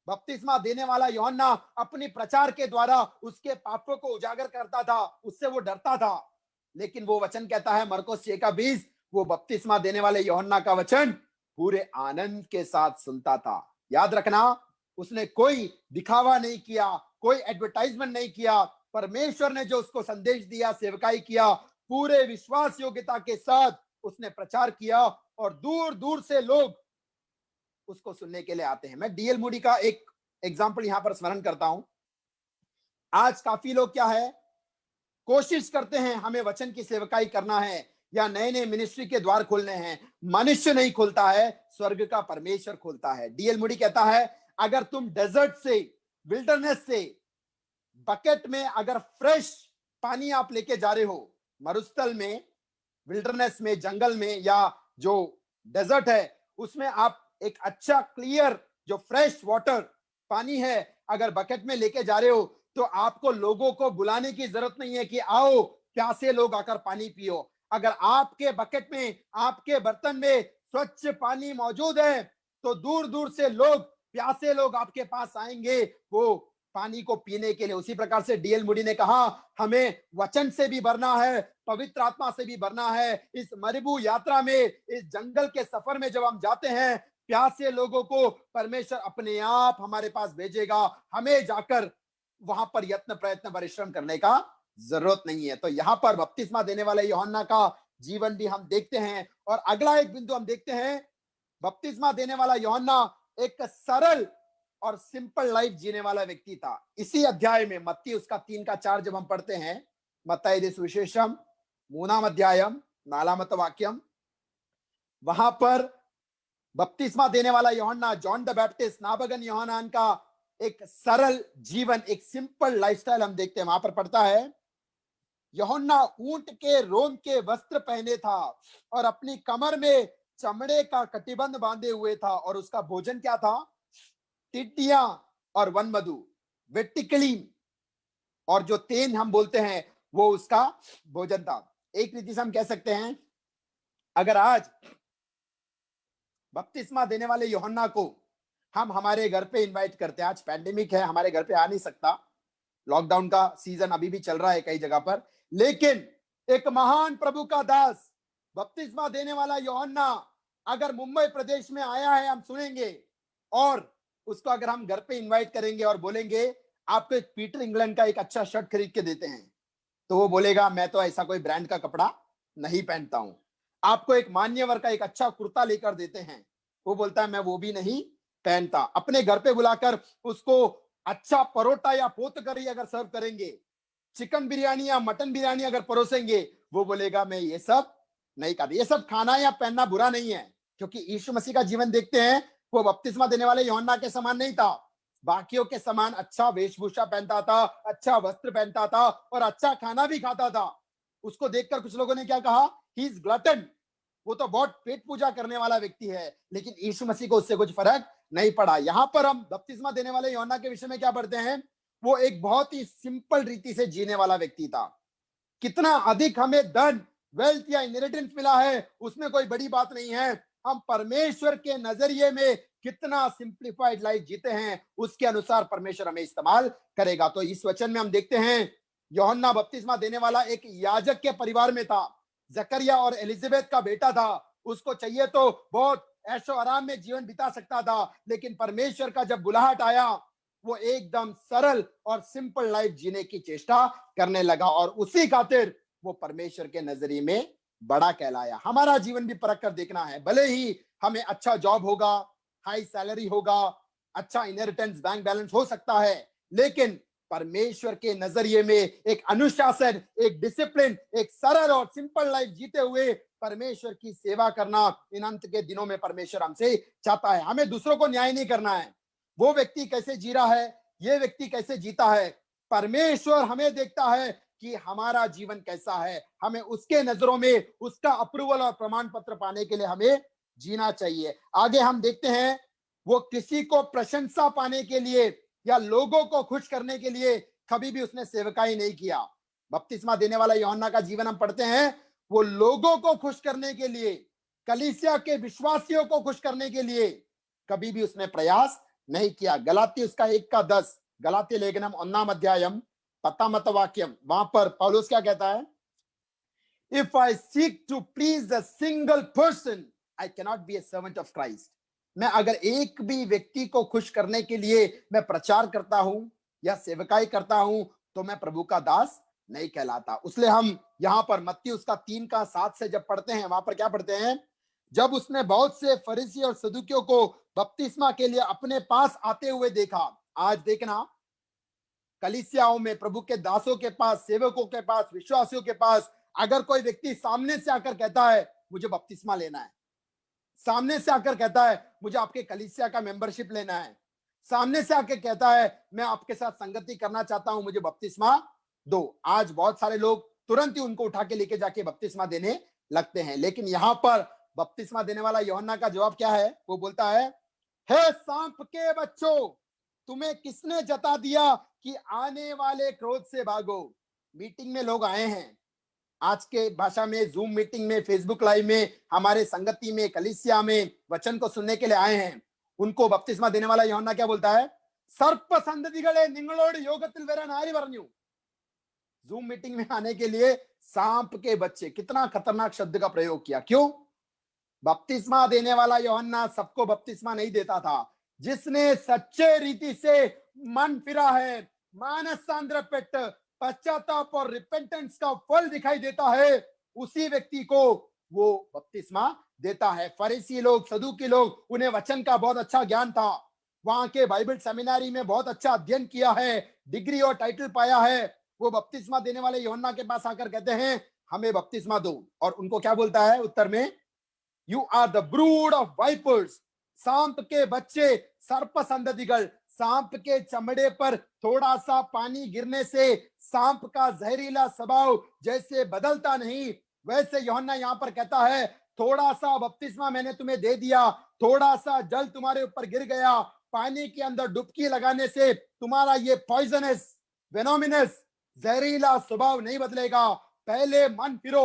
बपतिस्मा देने वाला यूहन्ना अपनी प्रचार के द्वारा उसके पापों को उजागर करता था, उससे वो डरता था। लेकिन वो वचन कहता है मरकुस 6:20, वो बपतिस्मा देने वाले यूहन्ना का वचन पूरे आनंद के साथ सुनता था। याद रखना, उसने कोई दिखावा नहीं किया, कोई एडवर्टाइजमेंट नहीं किया। परमेश्वर ने जो उसको संदेश दिया, सेवकाई किया, पूरे विश्वास योग्यता के साथ उसने प्रचार किया, और दूर दूर से लोग उसको सुनने के लिए आते हैं। मैं डीएल मूडी का एक एग्जाम्पल यहां पर स्मरण करता हूं। आज काफी लोग क्या है, कोशिश करते हैं हमें वचन की सेवकाई करना है या नए नए मिनिस्ट्री के द्वार खोलने हैं। मनुष्य नहीं खोलता है, स्वर्ग का परमेश्वर खोलता है। डीएल मूडी कहता है, अगर तुम डेजर्ट से, विल्डरनेस से बकेट में अगर फ्रेश पानी आप लेके जा रहे हो, मरुस्थल में, विल्डरनेस में, जंगल में, या जो डेजर्ट है उसमें आप एक अच्छा क्लियर जो फ्रेश वाटर पानी है अगर बकेट में लेके जा रहे हो, तो आपको लोगों को बुलाने की जरूरत नहीं है कि आओ प्यासे लोग आकर पानी पियो। अगर आपके बकेट में, आपके बर्तन में स्वच्छ पानी मौजूद है, तो दूर दूर से लोग, प्यासे लोग आपके पास आएंगे वो पानी को पीने के लिए। उसी प्रकार से डीएल मूडी ने कहा, हमें वचन से भी भरना है, पवित्र आत्मा से भी भरना है। इस मरुभूमि यात्रा में, इस जंगल के सफर में जब हम जाते हैं, प्यासे लोगों को परमेश्वर अपने आप हमारे पास भेजेगा। हमें जाकर वहां पर यत्न, प्रयत्न, परिश्रम करने का जरूरत नहीं है। तो यहाँ पर बपतिस्मा देने वाले यूहन्ना का जीवन भी हम देखते हैं। और अगला एक बिंदु हम देखते हैं, बपतिस्मा देने वाला यूहन्ना एक सरल और सिंपल लाइफ जीने वाला व्यक्ति था। इसी अध्याय में मत्ती उसका 3 का 4 जब हम पढ़ते हैं, മത്തായി എഴുതിയ സുവിശേഷം 3-ാം അധ്യായം 4-ാമത്തെ വാക്യം. वहां पर बपतिस्मा देने वाला यूहन्ना, जॉन द बैप्टिस्ट, नाबगन यूहन्ना का एक सरल जीवन, एक सिंपल लाइफस्टाइल हम देखते हैं. वहां पर पढ़ता है, यूहन्ना ऊंट के रोम के वस्त्र पहने था और अपनी कमर में चमड़े का कटिबंध बांधे हुए था, और उसका भोजन क्या था? टिड्डियां और वनमधु, वेटिकली, और जो तेन हम बोलते हैं वो उसका भोजन था. एक रीति से हम कह सकते हैं, अगर आज बपतिस्मा देने वाले यूहन्ना को हम हमारे घर पे इनवाइट करते हैं, आज पैंडेमिक है, हमारे घर पे आ नहीं सकता, लॉकडाउन का सीजन अभी भी चल रहा है कई जगह पर, लेकिन एक महान प्रभु का दास बपतिस्मा देने वाला यूहन्ना अगर मुंबई प्रदेश में आया है, हम सुनेंगे, और उसको अगर हम घर पे इनवाइट करेंगे और बोलेंगे आपको एक पीटर इंग्लैंड का एक अच्छा शर्ट खरीद के देते हैं, तो वो बोलेगा मैं तो ऐसा कोई ब्रांड का कपड़ा नहीं पहनता हूं. आपको एक मान्यवर का एक अच्छा कुर्ता लेकर देते हैं, वो बोलता है मैं वो भी नहीं पहनता. अपने घर पे बुलाकर उसको अच्छा परोटा या पोत करी अगर सर्व करेंगे, चिकन बिरयानी या मटन बिरयानी अगर परोसेंगे, वो बोलेगा मैं ये सब नहीं खाता. ये सब खाना या पहनना बुरा नहीं है, क्योंकि यीशु मसीह का जीवन देखते हैं, वो बपतिस्मा देने वाले यूहन्ना के समान नहीं था. बाकियों के समान अच्छा वेशभूषा पहनता था, अच्छा वस्त्र पहनता था और अच्छा खाना भी खाता था. उसको देखकर कुछ लोगों ने क्या कहा? ही इज ग्लटन, वो तो बहुत पेट पूजा करने वाला व्यक्ति है. लेकिन यीशु मसीह को उससे कुछ फर्क नहीं पड़ा. यहां पर हम बपतिस्मा देने वाले यूहन्ना के विषय में क्या पढ़ते हैं? वो एक बहुत ही सिंपल रीति से जीने वाला व्यक्ति था. कितना अधिक हमें धन, वेल्थ या इनहेरिटेंस मिला है, उसमें कोई बड़ी बात नहीं है. हम परमेश्वर के नजरिए में कितना सिंप्लीफाइड लाइफ जीते हैं, उसके अनुसार परमेश्वर हमें इस्तेमाल करेगा. तो इस वचन में हम देखते हैं, यूहन्ना बपतिस्मा देने वाला एक याजक के परिवार में था. जकरिया और एलिजाबेथ का बेटा था. उसको चाहिए तो बहुत ऐशो आराम में जीवन बिता सकता था, लेकिन परमेश्वर का जब बुलाहट आया, वो एकदम सरल और सिंपल लाइफ जीने की चेष्टा करने लगा, और उसी खातिर वो परमेश्वर के नजरिए में बड़ा कहलाया. हमारा जीवन भी परख कर देखना है. भले ही हमें अच्छा जॉब होगा, हाई सैलरी होगा, अच्छा इनहेरिटेंस, बैंक बैलेंस हो सकता है, लेकिन परमेश्वर के नजरिए में एक अनुशासन, एक डिसिप्लिन, एक सरल और सिंपल लाइफ जीते हुए परमेश्वर की सेवा करना इन अंत के दिनों में परमेश्वर हमसे चाहता है. हमें दूसरों को न्याय नहीं करना है. वो व्यक्ति कैसे जी रहा है, ये व्यक्ति कैसे जीता है, परमेश्वर हमें देखता है कि हमारा जीवन कैसा है. हमें उसके नजरों में उसका अप्रूवल और प्रमाण पत्र पाने के लिए हमें जीना चाहिए. आगे हम देखते हैं, वो किसी को प्रशंसा पाने के लिए या लोगों को खुश करने के लिए कभी भी उसने सेवकाई नहीं किया. बपतिस्मा देने वाला यूहन्ना का जीवन हम पढ़ते हैं, वो लोगों को खुश करने के लिए, कलीसिया के विश्वासियों को खुश करने के लिए कभी भी उसने प्रयास नहीं किया. गलाती उसका 1:10, गलाती लेखनम 1-ാം അധ്യായം 10-ാമത്തെ വാക്യം. वहां पर पौलुस क्या कहता है? If I seek to please a single person, I cannot be a servant of Christ. मैं अगर एक भी व्यक्ति को खुश करने के लिए मैं प्रचार करता हूं या सेवकाई करता हूं, तो मैं प्रभु का दास नहीं कहलाता. इसलिए हम यहां पर मत्ती उसका 3:7 से जब पढ़ते हैं, वहां पर क्या पढ़ते हैं? जब उसने बहुत से फरीसी और सदुकियों को बपतिस्मा के लिए अपने पास आते हुए देखा. आज देखना, कलीसियाओं में, प्रभु के दासों के पास, सेवकों के पास, विश्वासियों के पास अगर कोई व्यक्ति सामने से आकर कहता है मुझे बपतिस्मा लेना है, सामने से आकर कहता है मुझे आपके कलीसिया का मेंबरशिप लेना है, सामने से आकर कहता है मैं आपके साथ संगति करना चाहता हूं, मुझे बपतिस्मा दो, आज बहुत सारे लोग तुरंत ही उनको उठा के लेके जाके बपतिस्मा देने लगते हैं. लेकिन यहां पर बपतिस्मा देने वाला यूहन्ना का जवाब क्या है? वो बोलता है, हे सांप के बच्चों, तुम्हें किसने जता दिया कि आने वाले क्रोध से भागो. मीटिंग में लोग आए हैं, आज के भाषा में जूम मीटिंग में, फेसबुक लाइव में, हमारे संगति में, कलीसिया में वचन को सुनने के लिए आए हैं. उनको बपतिस्मा देने वाला यूहन्ना क्या बोलता है? സർപ്പസന്തതികളെ നിങ്ങളോട് യോഗത്തിൽ വരാൻ ആര് പറഞ്ഞു? जूम मीटिंग में आने के लिए सांप के बच्चे. कितना खतरनाक शब्द का प्रयोग किया. क्यों? बपतिस्मा देने वाला यूहन्ना सबको बपतिस्मा नहीं देता था. जिसने सच्चे रीति से मन फिरा है, मानसांद्रपेट, पश्चाताप और रिपेंटेंस का फल दिखाई देता है, उसी व्यक्ति को वो बपतिस्मा देता है. फरीसी लोग, सदूकी लोग, उन्हें वचन का बहुत अच्छा ज्ञान था, वहां के बाइबल सेमिनारी में बहुत अच्छा अध्ययन किया है, डिग्री और टाइटल पाया है, वो बपतिस्मा देने वाले यूहन्ना के पास आकर कहते हैं हमें बपतिस्मा दो, और उनको क्या बोलता है उत्तर में? You are the brood of vipers, सांप के बच्चे, सर्प संततिगण। सांप के चमड़े पर थोड़ा सा पानी गिरने से सांप का जहरीला स्वभाव जैसे बदलता नहीं, वैसे यूहन्ना यहाँ पर कहता है थोड़ा सा बपतिस्मा मैंने तुम्हें दे दिया, थोड़ा सा जल तुम्हारे ऊपर गिर गया, पानी के अंदर डुबकी लगाने से तुम्हारा ये पॉइजनस वेनोमिनस जहरीला स्वभाव नहीं बदलेगा। पहले मन फिरो,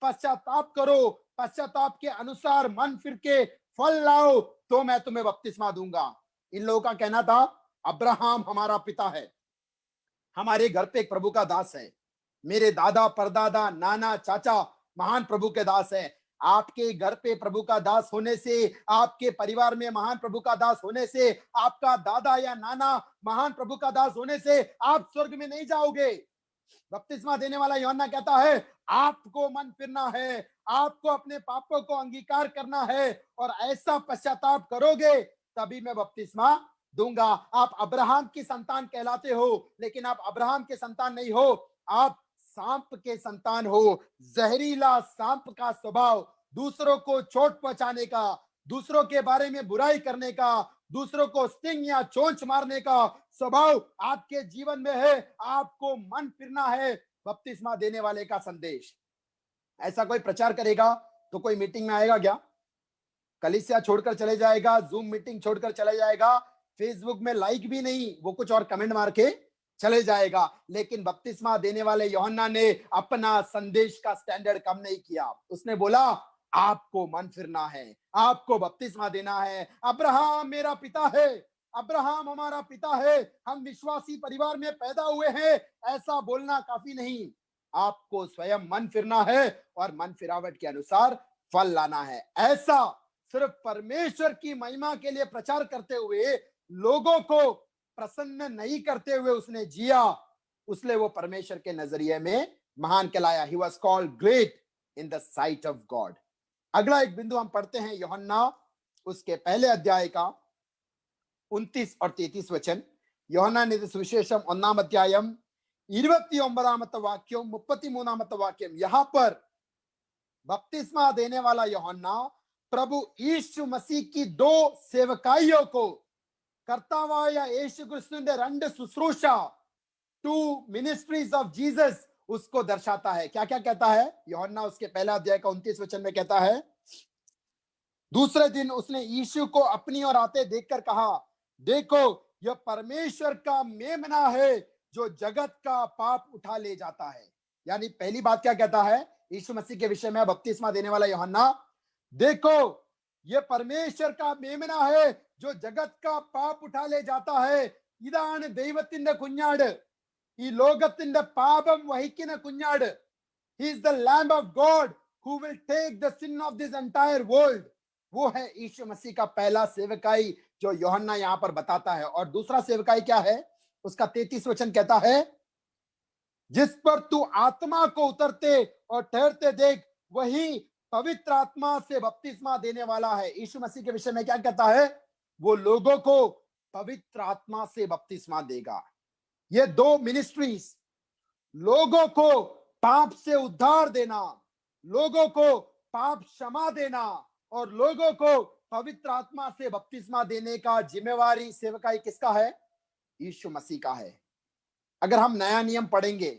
पश्चाताप करो, पश्चाताप के अनुसार मन फिर के फल लाओ, तो मैं तुम्हें बपतिस्मा दूंगा। इन लोगों का कहना था अब्राहम हमारा पिता है, हमारे घर पे एक प्रभु का दास है, मेरे दादा परदादा नाना चाचा महान प्रभु के दास है। आपके घर पे प्रभु का दास होने से, आपके परिवार में महान प्रभु का दास होने से, आपका दादा या नाना महान प्रभु का दास होने से आप स्वर्ग में नहीं जाओगे। बपतिस्मा देने वाला यूहन्ना कहता है आपको मन फिरना है, आपको अपने पापों को अंगीकार करना है, और ऐसा पश्चाताप करोगे तभी मैं बपतिस्मा दूंगा। आप अब्राहम की संतान कहलाते हो, लेकिन आप अब्राहम के संतान नहीं हो, आप सांप के संतान हो। जहरीला सांप का स्वभाव, दूसरों को चोट पहुंचाने का, दूसरों के बारे में बुराई करने का, दूसरों को स्टिंग या चोंच मारने का स्वभाव आपके जीवन में है। आपको मन फिरना है। बपतिस्मा देने वाले का संदेश ऐसा कोई प्रचार करेगा तो कोई मीटिंग में आएगा क्या? कलीसिया छोड़कर चले जाएगा, जूम मीटिंग छोड़कर चले जाएगा, फेसबुक में लाइक भी नहीं, वो कुछ और कमेंट मार के चले जाएगा। लेकिन बपतिस्मा देने वाले यूहन्ना ने अपना संदेश का स्टैंडर्ड कम नहीं किया। उसने बोला आपको मन फिरना है, आपको बपतिस्मा देना है। अब्राहम मेरा पिता है, अब्राहम हमारा पिता है, हम विश्वासी परिवार में पैदा हुए हैं, ऐसा बोलना काफी नहीं। आपको स्वयं मन फिरना है और मन फिरावट के अनुसार फल लाना है। ऐसा सिर्फ परमेश्वर की महिमा के लिए प्रचार करते हुए, लोगों को प्रसन्न नहीं करते हुए उसने जिया। उसने वो परमेश्वर के नजरिए में महान कहलाया। He was called great in the sight of God. अगला एक बिंदु हम पढ़ते हैं यूहन्ना उसके पहले अध्याय का 29 और 33 वचन। യോഹന്നാൻ എഴുതിയ സുവിശേഷം 1-ാം അധ്യായം 29-ാമത്തെ വാക്യവും 33-ാമത്തെ വാക്യം। यहाँ पर बपतिस्मा देने वाला यूहन्ना प्रभु यीशु मसीह की दो सेवकाइयों को, കർത്താവായ യേശു ക്രിസ്തുവിന്റെ രണ്ട് ശുശ്രൂഷ, टू मिनिस्ट्रीज ऑफ जीसस, उसको दर्शाता है। क्या क्या कहता है यूहन्ना उसके पहला अध्याय का 29 वचन में कहता है, दूसरे दिन उसने यीशु को अपनी ओर आते देखकर कहा, देखो यह परमेश्वर का मेमना है जो जगत का पाप उठा ले जाता है। यानी पहली बात क्या कहता है यीशु मसीह के विषय में बपतिस्मा देने वाला यूहन्ना, देखो यह परमेश्वर का मेमना है जो जगत का पाप उठा ले जाता है। ഇതാണ് ദൈവത്തിന്റെ കുഞ്ഞാട്, ഈ ലോകത്തിന്റെ പാപം വഹിക്കുന്ന കുഞ്ഞാട്. He is the lamb of God who will take the sin of this entire world. वो है यीशु मसीह का पहला सेवकाई जो यूहन्ना यहां पर बताता है। और दूसरा सेवकाई क्या है उसका 33 वचन कहता है, जिस पर तू आत्मा को उतरते और ठहरते देख, वही पवित्र आत्मा से बपतिस्मा देने वाला है। यीशु मसीह के विषय में क्या कहता है, वो लोगों को पवित्र आत्मा से बपतिस्मा देगा। ये दो मिनिस्ट्रीज, लोगों को पाप से उद्धार देना, लोगों को पाप क्षमा देना और लोगों को पवित्र आत्मा से बपतिस्मा देने का जिम्मेवारी सेवकाई किसका है? यीशु मसीह का है। अगर हम नया नियम पढ़ेंगे,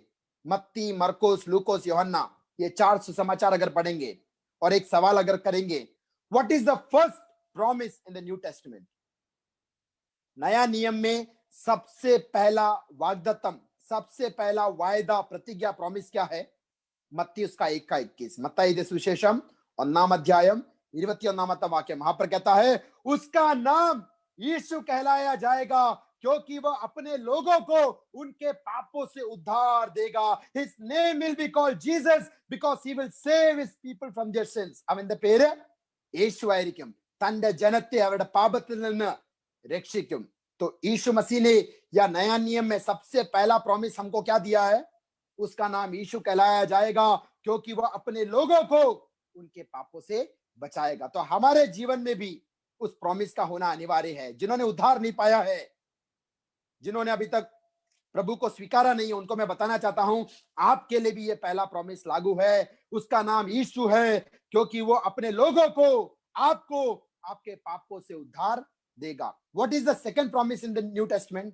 मत्ती, मरकुस, लूकोस, यूहन्ना, ये 4 सुसमाचार अगर पढ़ेंगे और एक सवाल अगर करेंगे, what is the first promise in the new testament? नया नियम में सबसे पहला वाग्दत्तम, सबसे पहला वायदा, प्रतिज्ञा, प्रॉमिस क्या है? मत्ती उसका 1:21, मत्ती सुविशेषम 1-ാം അധ്യായം 21-ാമത്തെ വാക്യം। वहां पर कहता है उसका नाम यीशु कहलाया जाएगा क्योंकि वह अपने लोगों को उनके पापों से उद्धार देगा। His name will be called Jesus because he will save his people from their sins. അവന്റെ പേര് യേശു ആയിരിക്കും, തന്റെ ജനത്തെ അവരുടെ പാപത്തിൽ നിന്ന് രക്ഷിക്കും। तो यीशु मसीह ने या नया नियम में सबसे पहला प्रॉमिस हमको क्या दिया है? उसका नाम यीशु कहलाया जाएगा क्योंकि वह अपने लोगों को उनके पापों से बचाएगा। तो हमारे जीवन में भी उस प्रॉमिस का होना अनिवार्य है। जिन्होंने उद्धार नहीं पाया है, जिन्होंने अभी तक प्रभु को स्वीकारा नहीं है, उनको मैं बताना चाहता हूं, आपके लिए भी ये पहला प्रॉमिस लागू है। उसका नाम यीशु है, क्योंकि वो अपने लोगों को, आपको, आपके पापों से उद्धार देगा। What is the second promise in the new testament?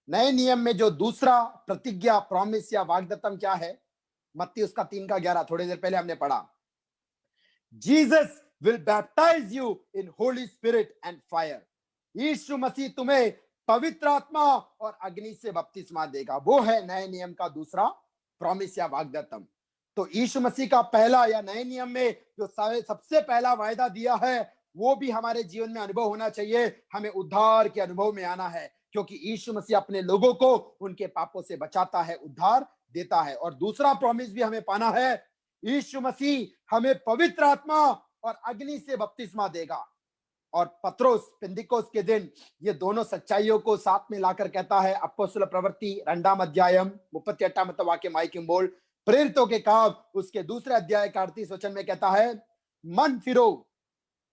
नए नियम में जो दूसरा प्रतिज्ञा, प्रॉमिस या वाग्दत्तम क्या है? मत्ती उसका 3:11 थोड़ी देर पहले हमने पढ़ा। Jesus will baptize you in holy spirit and fire. यीशु मसीह तुम्हें पवित्र आत्मा और अग्नि से बपतिस्मा देगा। वो है नए नियम का दूसरा प्रॉमिस या वाग्दत्तम। तो यीशु मसीह का पहला या नए नियम में जो सबसे पहला वायदा दिया है, वो भी हमारे जीवन में अनुभव होना चाहिए। हमें उद्धार के अनुभव में आना है, क्योंकि यीशु मसीह अपने लोगों को उनके पापों से बचाता है, उद्धार देता है। और दूसरा प्रॉमिस भी हमें पाना है, यीशु मसीह हमें पवित्र आत्मा और अग्नि से बपतिस्मा देगा। और पत्रोस पेंतिकोस्त के दिन ये दोनों सच्चाइयों को साथ में लाकर कहता है, अपोस्तल प्रवृत्ति 2 अध्यायम 38 वाक्യം വായിക്കുമ്പോൾ, प्रेरितों के काम उसके दूसरे अध्याय का 38 वचन में कहता है, मन फिरो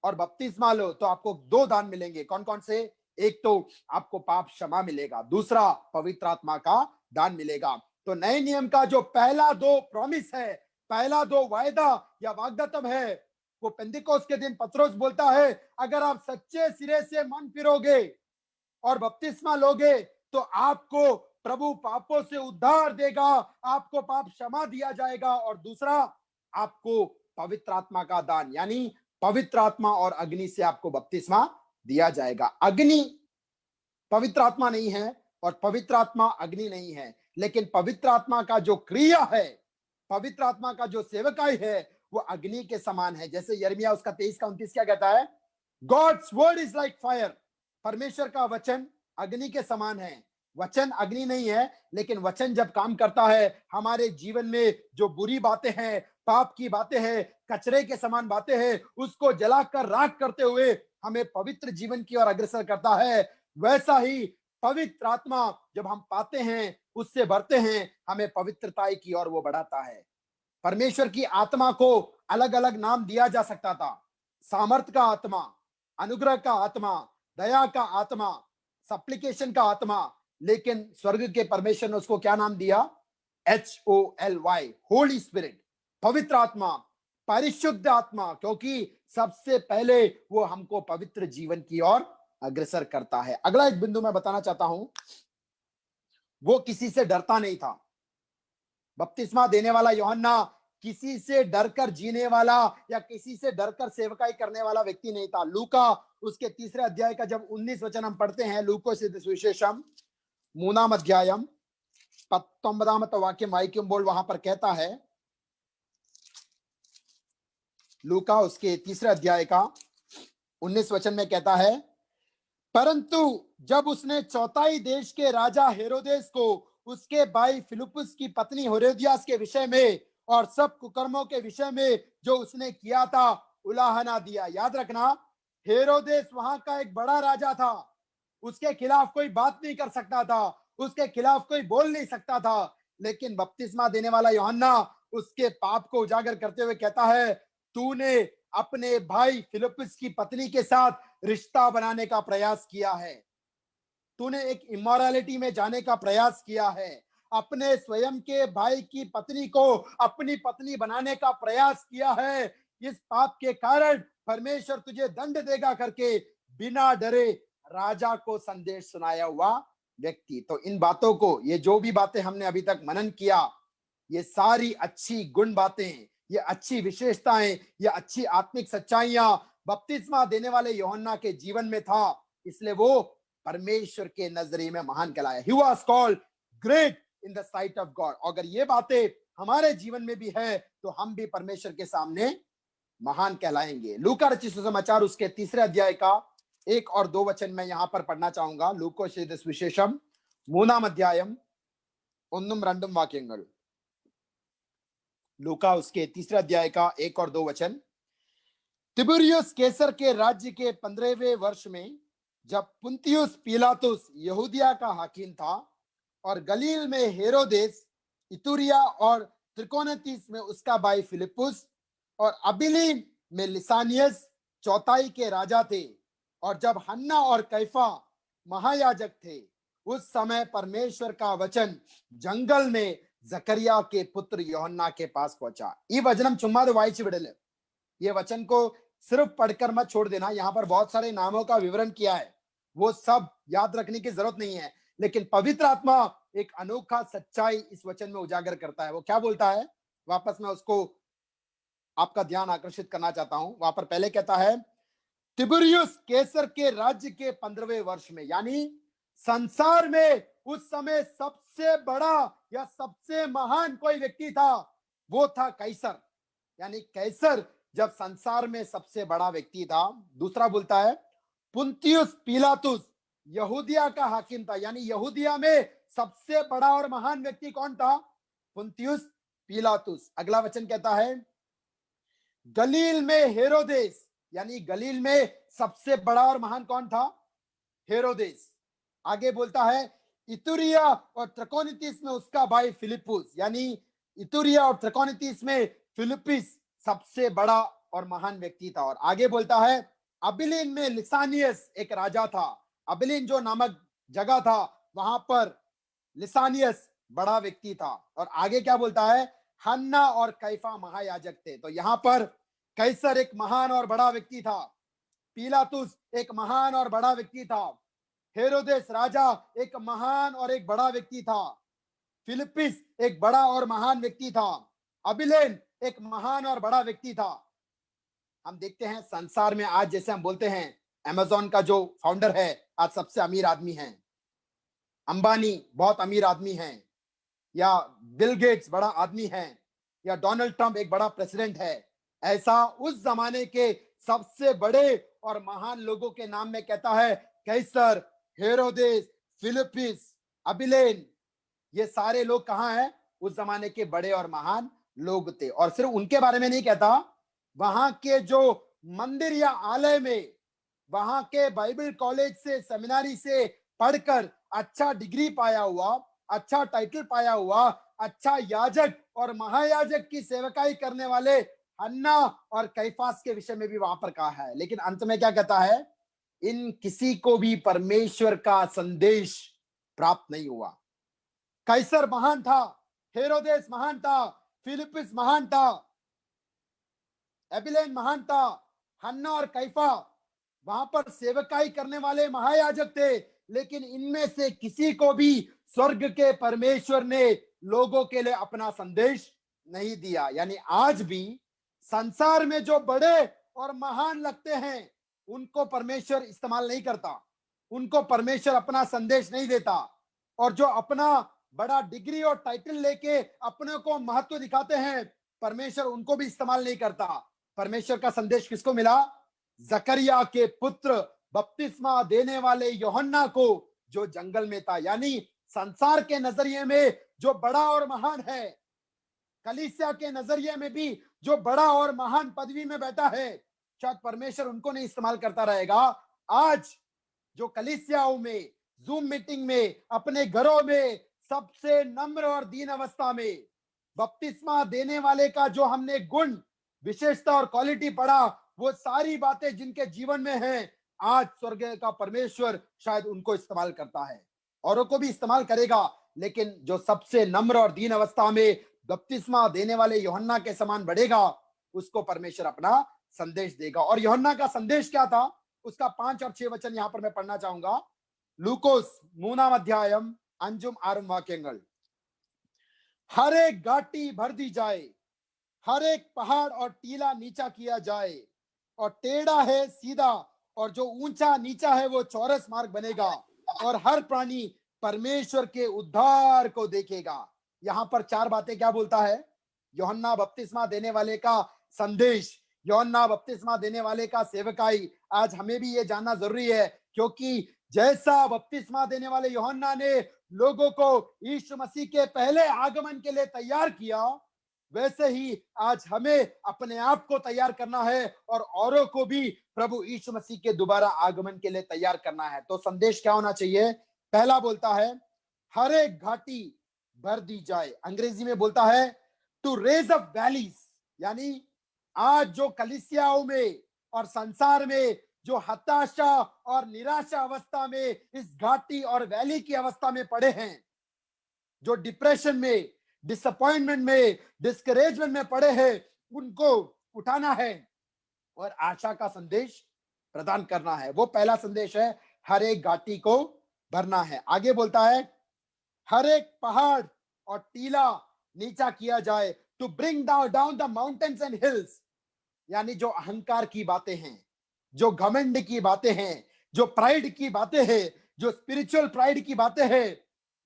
और बपतिस्मा लो तो आपको 2 दान मिलेंगे। कौन कौन से? एक तो आपको पाप क्षमा मिलेगा, दूसरा पवित्र आत्मा का दान मिलेगा। तो नए नियम का जो पहला 2 प्रॉमिस है, पहला 2 वायदा या वाग्दत्तम है, वो पेंतिकोस्त के दिन पत्रोस बोलता है, अगर आप सच्चे सिरे से मन फिरोगे और बपतिस्मा लोगे तो आपको प्रभु पापों से उद्धार देगा, आपको पाप क्षमा दिया जाएगा। और दूसरा, आपको पवित्र आत्मा का दान, यानी पवित्र आत्मा और अग्नि से आपको बपतिस्मा दिया जाएगा। अग्नि पवित्र आत्मा नहीं है और पवित्र आत्मा अग्नि नहीं है, लेकिन पवित्र आत्मा का जो क्रिया है, पवित्र आत्मा का जो सेवकाई है, वो अग्नि के समान है। जैसे यिर्मयाह उसका 23:29 क्या कहता है? God's word is like fire. परमेश्वर का वचन अग्नि के समान है। वचन अग्नि नहीं है, लेकिन वचन जब काम करता है, हमारे जीवन में जो बुरी बातें हैं, पाप की बातें हैं, कचरे के समान बातें हैं, उसको जलाकर राख करते हुए हमें पवित्र जीवन की ओर अग्रसर करता है। वैसा ही पवित्र आत्मा जब हम पाते हैं, उससे भरते हैं, हमें पवित्रता की ओर वो बढ़ाता है। परमेश्वर की आत्मा को अलग अलग नाम दिया जा सकता था। सामर्थ का आत्मा, अनुग्रह का आत्मा, दया का आत्मा, सप्लिकेशन का आत्मा, लेकिन स्वर्ग के परमेश्वर ने उसको क्या नाम दिया? HOLY, होली स्पिरिट, पवित्र आत्मा, परिशुद्ध आत्मा, क्योंकि सबसे पहले वो हमको पवित्र जीवन की ओर अग्रसर करता है। अगला एक बिंदु मैं बताना चाहता हूं, वो किसी से डरता नहीं था। बपतिस्मा देने वाला यूहन्ना किसी से डरकर जीने वाला या किसी से डरकर सेवकाई करने वाला व्यक्ति नहीं था। लूका उसके 3 अध्याय का जब 19 वचन हम पढ़ते हैं, लूकोस सुविशेषम 3 अध्यायम 19 वाक्യം വായിക്കുമ്പോൾ वहां पर कहता है, लूका उसके 3 अध्याय का 19 वचन में कहता है, परंतु जब उसने चौथाई देश के राजा हेरोदेस को उसके भाई फिलिप्पुस की पत्नी हेरोदियास के विषय में और सब कुकर्मों के विषय में जो उसने किया था उलाहना दिया। याद रखना, हेरोदेस वहां का एक बड़ा राजा था, उसके खिलाफ कोई बात नहीं कर सकता था, उसके खिलाफ कोई बोल नहीं सकता था। लेकिन बपतिस्मा देने वाला यूहन्ना उसके पाप को उजागर करते हुए कहता है, तूने अपने भाई फिलिप्पुस की पत्नी के साथ रिश्ता बनाने का प्रयास किया है, तूने एक इमोरालिटी में जाने का प्रयास किया है, अपने स्वयं के भाई की पत्नी को अपनी पत्नी बनाने का प्रयास किया है। इस पाप के कारण परमेश्वर तुझे दंड देगा करके बिना डरे राजा को संदेश सुनाया हुआ व्यक्ति। तो इन बातों को, ये जो भी बातें हमने अभी तक मनन किया, ये सारी अच्छी गुण बातें, ये अच्छी विशेषताएं, ये अच्छी आत्मिक सच्चाइयां बपतिस्मा देने वाले यूहन्ना के जीवन में था, इसलिए वो परमेश्वर के नजरिए में महान कहलाया। He was called great in the sight of God। अगर ये बातें हमारे जीवन में भी है तो हम भी परमेश्वर के सामने महान कहलाएंगे। लूका रचित सुसमाचार उसके 3 अध्याय का 1 और 2 वचन मैं यहां पर पढ़ना चाहूंगा। लूकोस सुविशेषम 3 अध्याയം 1-2 വാക്യങ്ങൾ। लूका उसके 3 अध्याय का 1 और 2 वचन। तिबिरियुस कैसर के राज्य के 15वें वर्ष में, जब पुंतियुस पिलातुस यहूदिया का हाकिम था और गलील में हेरोदेस, इतुरिया और त्रिकोनितिस में उसका भाई फिलिप्पुस और अबिलीन में लिसानियस चौथाई के राजा थे, और जब हन्ना और कैफा महायाजक थे, उस समय परमेश्वर का वचन जंगल में जकरिया के पुत्र यूहन्ना के पास पहुंचा। ये वचनम चुम्माद वाइची बिडले। ये वचन को सिर्फ पढ़कर मत छोड़ देना, यहां पर बहुत सारे नामों का विवरण किया है, वो सब याद रखने की जरूरत नहीं है, लेकिन पवित्र आत्मा एक अनोखा सच्चाई इस वचन में उजागर करता है। वो क्या बोलता है, वापस मैं उसको आपका ध्यान आकर्षित करना चाहता हूं। वहां पर पहले कहता है, तिबरियुस कैसर के राज्य के 15वें वर्ष में, यानी संसार में उस समय सबसे बड़ा या सबसे महान कोई व्यक्ति था, वो था कैसर। यानी कैसर जब संसार में सबसे बड़ा व्यक्ति था। दूसरा बोलता है, पुंतियुस पिलातुस यहूदिया का हाकिम था, यानी यहूदिया में सबसे बड़ा और महान व्यक्ति कौन था, पुंतियुस पिलातुस। अगला वचन कहता है, गलील में हेरोदेस, यानी गलील में सबसे बड़ा और महान कौन था, हेरोदेस। आगे बोलता है, इतुरिया और त्रकोनितिस में उसका भाई फिलिपुस, यानी इतुरिया और त्रकोनितिस में फिलिपिस सबसे बड़ा और महान व्यक्ति था। और आगे बोलता है, अबिलीन में लिसानियस एक राजा था। अबिलीन जो नामक जगह था, वहां पर लिसानियस बड़ा व्यक्ति था। और आगे क्या बोलता है, हन्ना और कैफा महायाजक थे। तो यहां पर कैसर एक महान और बड़ा व्यक्ति था, पिलातुस एक महान और बड़ा व्यक्ति था, हेरोदेस राजा एक महान और एक बड़ा व्यक्ति था, फिलिपिस एक बड़ा और महान व्यक्ति था, अबिलेन एक महान और बड़ा व्यक्ति था। हम देखते हैं संसार में आज, जैसे हम बोलते हैं, अमेज़न का जो फाउंडर है आज सबसे अमीर आदमी है, अंबानी बहुत अमीर आदमी है, या बिल गेट्स बड़ा आदमी है, या डोनाल्ड ट्रंप एक बड़ा प्रेसिडेंट है। ऐसा उस जमाने के सबसे बड़े और महान लोगों के नाम में कहता है, कैसर, हेरोदेस, फिलिपिस, अबिलेन, ये सारे लोग कहां हैं, उस जमाने के बड़े और महान लोग थे। और सिर्फ उनके बारे में नहीं कहता, वहां के जो मंदिर या आलय में, वहां के बाइबल कॉलेज से, सेमिनारी से पढ़कर अच्छा डिग्री पाया हुआ, अच्छा टाइटल पाया हुआ, अच्छा याजक और महायाजक की सेवकाई करने वाले हन्ना और कैफास के विषय में भी वहां पर कहा है। लेकिन अंत में क्या कहता है, इन किसी को भी परमेश्वर का संदेश प्राप्त नहीं हुआ। कैसर महान था, हेरोदेस महान था, फिलिपिस महान था, एबिलेन महान था, हन्ना और कैफा वहां पर सेवकाई करने वाले महायाजक थे, लेकिन इनमें से किसी को भी स्वर्ग के परमेश्वर ने लोगों के लिए अपना संदेश नहीं दिया। यानी आज भी संसार में जो बड़े और महान लगते हैं, उनको परमेश्वर इस्तेमाल नहीं करता, उनको परमेश्वर अपना संदेश नहीं देता। और जो अपना बड़ा डिग्री और टाइटल लेके अपने को महत्व दिखाते हैं, परमेश्वर उनको भी इस्तेमाल नहीं करता। परमेश्वर का संदेश किसको मिला, जकरिया के पुत्र बपतिस्मा देने वाले यूहन्ना को, जो जंगल में था। यानी संसार के नजरिए में जो बड़ा और महान है, कलीसिया के नजरिए में भी जो बड़ा और महान पदवी में बैठा है, शायद परमेश्वर उनको नहीं इस्तेमाल करता रहेगा। आज जो कलीसियाओं में, जूम मीटिंग में, अपने घरों में सबसे नम्र और दीन अवस्था में बपतिस्मा देने वाले का जो हमने गुण, विशेषता और क्वालिटी पढ़ा, वो सारी बातें जिनके जीवन में हैं, आज स्वर्ग का परमेश्वर शायद उनको इस्तेमाल करता है, औरों को भी इस्तेमाल करेगा। लेकिन जो सबसे नम्र और दीन अवस्था में बपतिस्मा देने वाले यूहन्ना के समान बढ़ेगा, उसको परमेश्वर अपना संदेश देगा। और यूहन्ना का संदेश क्या था, उसका 5 और 6 वचन यहां पर मैं पढ़ना चाहूंगा। लूकोस 3 अध्यायम 5 वाक्यंगल। हर एक घाटी भर दी जाए, हर एक पहाड़ और टीला नीचा किया जाए, और टेढ़ा है सीधा, और जो ऊंचा नीचा है वो चौरस मार्ग बनेगा, और हर प्राणी परमेश्वर के उद्धार को देखेगा। यहां पर 4 बातें क्या बोलता है, यूहन्ना बपतिस्मा देने वाले का संदेश, यूहन्ना बपतिस्मा देने वाले का सेवकाई। आज हमें भी ये जानना जरूरी है, क्योंकि जैसा बपतिस्मा देने वाले यूहन्ना ने लोगों को यीशु मसीह के पहले आगमन के लिए तैयार किया, वैसे ही आज हमें अपने आप को तैयार करना है और औरों को भी प्रभु यीशु मसीह के दोबारा आगमन के लिए तैयार करना है। तो संदेश क्या होना चाहिए, पहला बोलता है हर एक घाटी भर दी जाए, अंग्रेजी में बोलता है टू रेज अप वैलीज। यानी आज जो कलीसियाओं में और संसार में जो हताशा और निराशा अवस्था में, इस घाटी और वैली की अवस्था में पड़े हैं, जो डिप्रेशन में, डिसअपॉइंटमेंट में, डिस्करेजमेंट में पड़े हैं, उनको उठाना है और आशा का संदेश प्रदान करना है। वो पहला संदेश है, हर एक घाटी को भरना है। आगे बोलता है, हर एक पहाड़ और टीला नीचा किया जाए, to bring down the mountains and hills. यानी जो अहंकार की बातें हैं, जो घमंड की बातें हैं, जो प्राइड की बातें हैं, जो स्पिरिचुअल प्राइड की बातें हैं,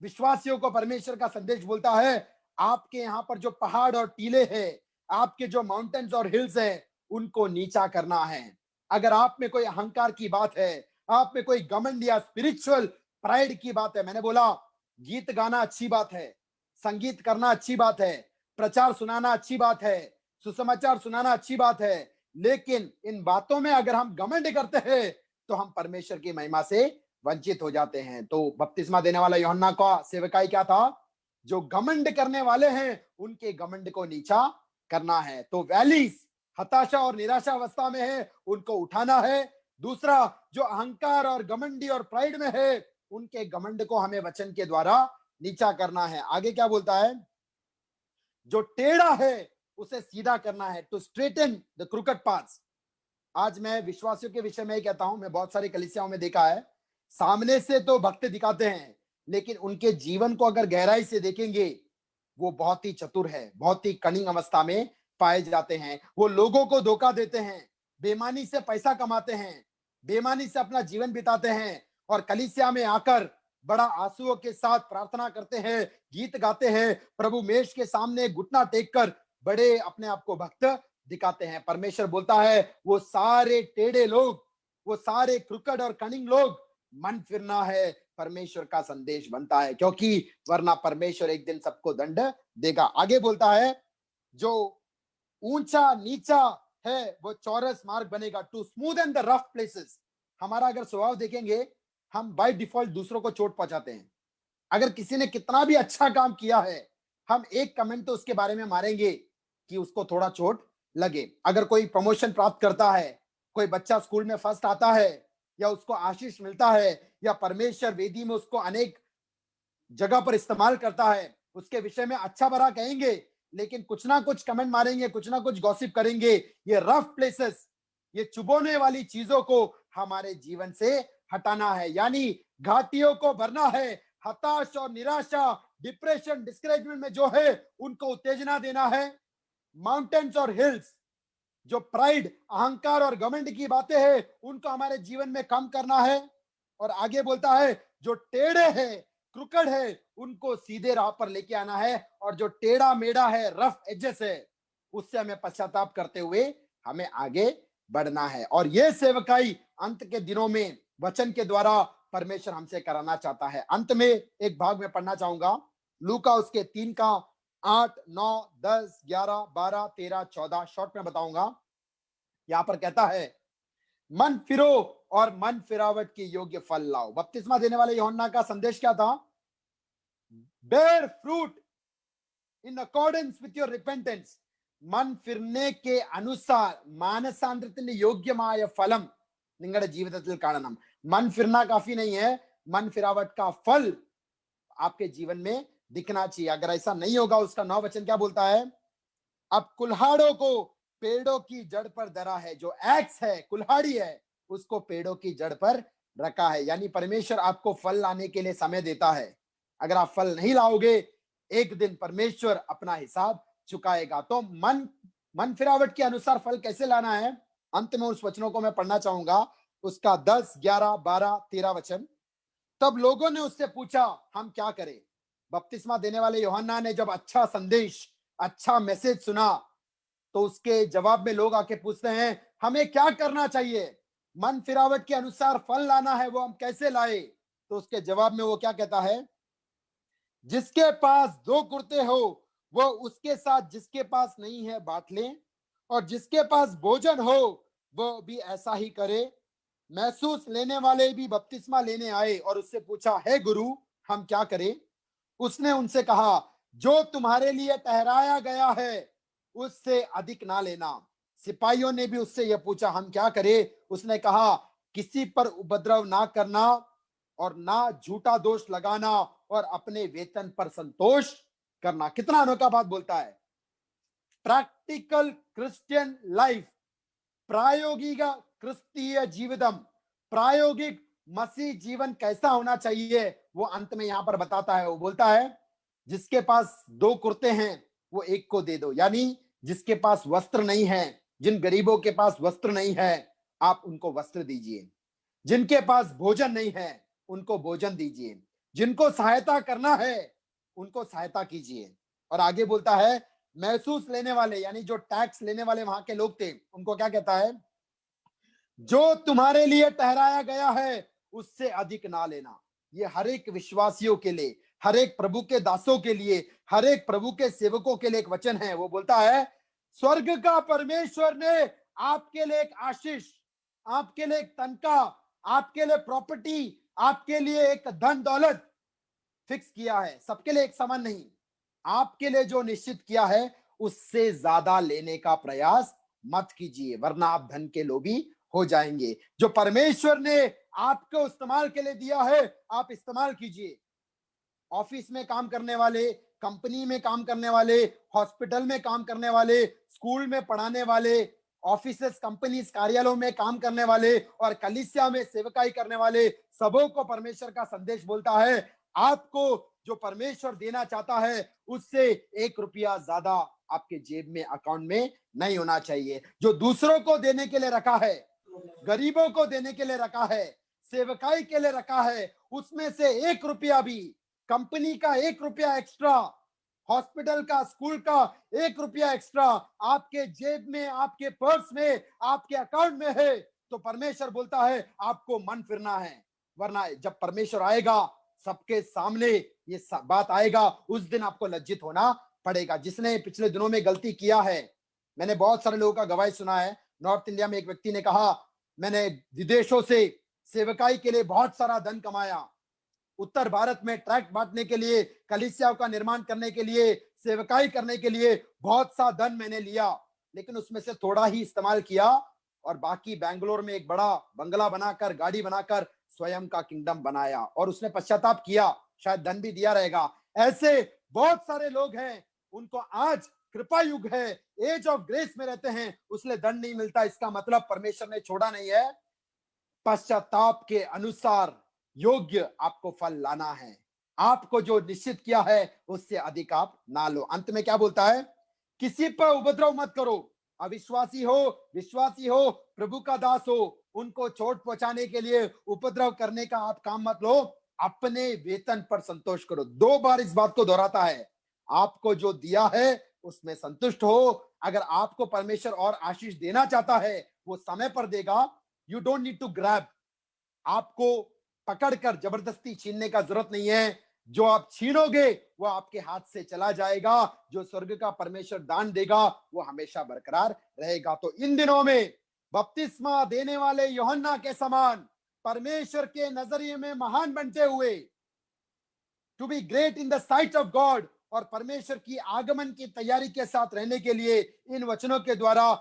विश्वासियों को परमेश्वर का संदेश बोलता है, आपके यहां पर जो पहाड़ और टीले हैं, आपके जो माउंटेन्स और हिल्स हैं, उनको नीचा करना है। अगर आप में कोई अहंकार की बात है, आप में कोई घमंड या स्पिरिचुअल प्राइड की बात है, मैंने बोला गीत गाना अच्छी बात है, संगीत करना अच्छी बात है, प्रचार सुनाना अच्छी बात है, सुसमाचार सुनाना अच्छी बात है, लेकिन इन बातों में अगर हम घमंड करते हैं तो हम परमेश्वर की महिमा से वंचित हो जाते हैं। तो बपतिस्मा देने वाला यूहन्ना का सेवकाई क्या था? जो घमंड करने वाले हैं उनके घमंड को नीचा करना है। तो वैलीज, हताशा और निराशा अवस्था में है, उनको उठाना है। दूसरा, जो अहंकार और घमंडी और प्राइड में है, उनके घमंड को हमें वचन के द्वारा नीचा करना है। आगे क्या बोलता है? जो टेढ़ा है उसे सीधा करना है, to straighten the crooked paths. आज मैं विश्वासियों के विषय में ही कहता हूं, मैं बहुत सारी कलीसियाओं में देखा है, सामने से तो भक्त दिखाते हैं, लेकिन उनके जीवन को अगर गहराई से देखेंगे, वो बहुत ही चतुर है, बहुत ही कनिंग अवस्था में पाए जाते हैं। वो लोगों को धोखा देते हैं, बेईमानी से पैसा कमाते हैं, बेईमानी से अपना जीवन बिताते हैं, और कलीसिया में आकर बड़ा आंसुओं के साथ प्रार्थना करते हैं, गीत गाते हैं, प्रभु मेष के सामने घुटना टेक कर बड़े अपने आप को भक्त दिखाते हैं। परमेश्वर बोलता है, वो सारे टेढ़े लोग, वो सारे क्रुकड और कनिंग लोग, मन फिरना है, परमेश्वर का संदेश बनता है, क्योंकि वरना परमेश्वर एक दिन सबको दंड देगा। आगे बोलता है, जो ऊंचा नीचा है वो चौरस मार्ग बनेगा, to smoothen the rough places. हमारा अगर स्वभाव देखेंगे, हम बाय डिफॉल्ट दूसरों को चोट पहुंचाते हैं। अगर किसी ने कितना भी अच्छा काम किया है, हम एक कमेंट तो उसके बारे में मारेंगे कि उसको थोड़ा चोट लगे। अगर कोई प्रमोशन प्राप्त करता है, कोई बच्चा स्कूल में फर्स्ट आता है, या उसको आशीष मिलता है, या परमेश्वर वेदी में उसको अनेक जगह पर इस्तेमाल करता है, उसके विषय में अच्छा भला कहेंगे, लेकिन कुछ ना कुछ कमेंट मारेंगे, कुछ ना कुछ गॉसिप करेंगे। ये रफ प्लेसेस, ये चुभोने वाली चीजों को हमारे जीवन से हटाना है, यानी घाटियों को भरना है। हताश और निराशा, डिप्रेशन, डिस्करेजमेंट में जो है, उनको उत्तेजना देना है। माउंटेन्स और हिल्स, जो प्राइड, अहंकार और घमंड की बातें हैं, उनको हमारे जीवन में कम करना है। और आगे बोलता है, जो टेढ़े हैं, क्रुकड है, उनको सीधे राह पर लेके आना है, और जो टेढ़ा मेढ़ा है, रफ एजेस है, उससे हमें पश्चाताप करते हुए हमें आगे बढ़ना है। और ये सेवकाई अंत के दिनों में वचन के द्वारा परमेश्वर हमसे कराना चाहता है। अंत में एक भाग में पढ़ना चाहूंगा, लूका उसके 3 का 8, 9, 10, 11, 12, 13, 14, शॉर्ट में बताऊंगा। यहां पर कहता है, मन फिरो और मन फिरावट के योग्य फल लाओ। बपतिस्मा देने वाले यूहन्ना का संदेश क्या था? Bear fruit in accordance with your repentance. मन फिरने के अनुसार मानसांद्रത്തിന് യോഗ്യമായ ഫലം നിങ്ങളുടെ ജീവിതത്തിൽ കാണണം. मन फिरना काफी नहीं है, मन फिरावट का फल आपके जीवन में दिखना चाहिए। अगर ऐसा नहीं होगा, उसका 9 वचन क्या बोलता है? अब कुल्हाड़ों को पेड़ों की जड़ पर धरा है। जो एक्स है, कुल्हाड़ी है, उसको पेड़ों की जड़ पर रखा है। यानी परमेश्वर आपको फल लाने के लिए समय देता है। अगर आप फल नहीं लाओगे, एक दिन परमेश्वर अपना हिसाब चुकाएगा। तो मन फिरावट के अनुसार फल कैसे लाना है? अंत में उस वचनों को मैं पढ़ना चाहूंगा, उसका 10, 11, 12, 13 वचन। तब लोगों ने उससे पूछा, हम क्या करें? बपतिस्मा देने वाले यूहन्ना ने जब अच्छा संदेश, अच्छा मैसेज सुना, तो उसके जवाब में लोग आके पूछते हैं, हमें क्या करना चाहिए? मन फिरावट के अनुसार फल लाना है, वो हम कैसे लाए? तो उसके जवाब में वो क्या कहता है? जिसके पास 2 कुर्ते हो, वो उसके साथ जिसके पास नहीं है बांट लें, और जिसके पास भोजन हो, वो भी ऐसा ही करे। महसूस लेने वाले भी बपतिस्मा लेने आए और उससे पूछा, हे गुरु, हम क्या करें? उसने उनसे कहा, जो तुम्हारे लिए ठहराया गया है, उससे अधिक ना लेना। सिपाहियों ने भी उससे यह पूछा, हम क्या करें? उसने कहा, किसी पर उपद्रव ना करना और ना झूठा दोष लगाना और अपने वेतन पर संतोष करना। कितना अनोखा बात बोलता है। प्रैक्टिकल क्रिश्चियन लाइफ, प्रायोगिक क्रिस्तीय जीवितम, प्रायोगिक मसीह जीवन कैसा होना चाहिए वो अंत में यहां पर बताता है। वो बोलता है जिसके पास 2 कुर्ते हैं वो एक को दे दो, यानी जिसके पास वस्त्र नहीं है, जिन गरीबों के पास वस्त्र नहीं है आप उनको वस्त्र दीजिए, जिनके पास भोजन नहीं है उनको भोजन दीजिए, जिनको सहायता करना है उनको सहायता कीजिए। और आगे बोलता है महसूस लेने वाले, यानी जो टैक्स लेने वाले वहां के लोग थे, उनको क्या कहता है, जो तुम्हारे लिए ठहराया गया है उससे अधिक ना लेना। ये हर एक विश्वासियों के लिए, हर एक प्रभु के दासों के लिए, हर एक प्रभु के सेवकों के लिए एक वचन है। वो बोलता है स्वर्ग का परमेश्वर ने आपके लिए एक आशीष, आपके लिए एक तनख्वाह, आपके लिए प्रॉपर्टी, आपके लिए एक धन दौलत फिक्स किया है। सबके लिए एक समान नहीं, आपके लिए जो निश्चित किया है उससे ज्यादा लेने का प्रयास मत कीजिए, वरना आप धन के लोभी हो जाएंगे। जो परमेश्वर ने आपको इस्तेमाल के लिए दिया है आप इस्तेमाल कीजिए। ऑफिस में काम करने वाले, कंपनी में काम करने वाले, हॉस्पिटल में काम करने वाले, स्कूल में पढ़ाने वाले, ऑफिसेस, कंपनीज, कार्यालयों में काम करने वाले और कलीसिया में सेवकाई करने वाले सबों को परमेश्वर का संदेश बोलता है आपको जो परमेश्वर देना चाहता है उससे 1 रुपया ज्यादा आपके जेब में, अकाउंट में नहीं होना चाहिए। जो दूसरों को देने के लिए रखा है, गरीबों को देने के लिए रखा है, सेवकाई के लिए रखा है, उसमें से 1 रुपया भी, कंपनी का 1 रुपया एक्स्ट्रा, हॉस्पिटल का, स्कूल का 1 रुपया एक्स्ट्रा आपके जेब में, आपके पर्स में, आपके अकाउंट में है तो परमेश्वर बोलता है आपको मन फिरना है। वरना जब परमेश्वर आएगा सबके सामने ये बात आएगा, उस दिन आपको लज्जित होना पड़ेगा। जिसने पिछले दिनों में गलती किया है, मैंने बहुत सारे लोगों का गवाही सुना है। नॉर्थ इंडिया में एक व्यक्ति ने कहा मैंने विदेशों से सेवकाई के लिए बहुत सारा धन कमाया, उत्तर भारत में ट्रैक्ट बांटने के लिए, कलीसियाओं का निर्माण करने के लिए, सेवकाई करने के लिए बहुत सा धन मैंने लिया, लेकिन उसमें से थोड़ा ही इस्तेमाल किया और बाकी बेंगलोर में एक बड़ा बंगला बनाकर, गाड़ी बनाकर स्वयं का किंगडम बनाया और उसने पश्चाताप किया, शायद धन भी दिया रहेगा। ऐसे बहुत सारे लोग हैं, उनको आज कृपा युग है, एज ऑफ ग्रेस में रहते हैं, उसलिए दंड नहीं मिलता। इसका मतलब परमेश्वर ने छोड़ा नहीं है, पश्चाताप के अनुसार योग्य आपको फल लाना है। आपको जो निश्चित किया है उससे अधिक आप ना लो। अंत में क्या बोलता है, किसी पर उपद्रव मत करो, अविश्वासी हो, विश्वासी हो, प्रभु का दास हो, उनको चोट पहुंचाने के लिए उपद्रव करने का आप काम मत लो, अपने वेतन पर संतोष करो। 2 बार इस बात को दोहराता है, आपको जो दिया है उसमें संतुष्ट हो। अगर आपको परमेश्वर और आशीष देना चाहता है वो समय पर देगा। You don't need to grab, आपको पकड़कर जबरदस्ती छीनने का जरूरत नहीं है। जो आप छीनोगे वो आपके हाथ से चला जाएगा, जो स्वर्ग का परमेश्वर दान देगा वो हमेशा बरकरार रहेगा। तो इन दिनों में बपतिस्मा देने वाले यूहन्ना के समान परमेश्वर के नजरिए में महान बनते हुए, to be great in the sight of God, और परमेश्वर की आगमन की तैयारी के साथ रहने के लिए इन वचनों के द्वारा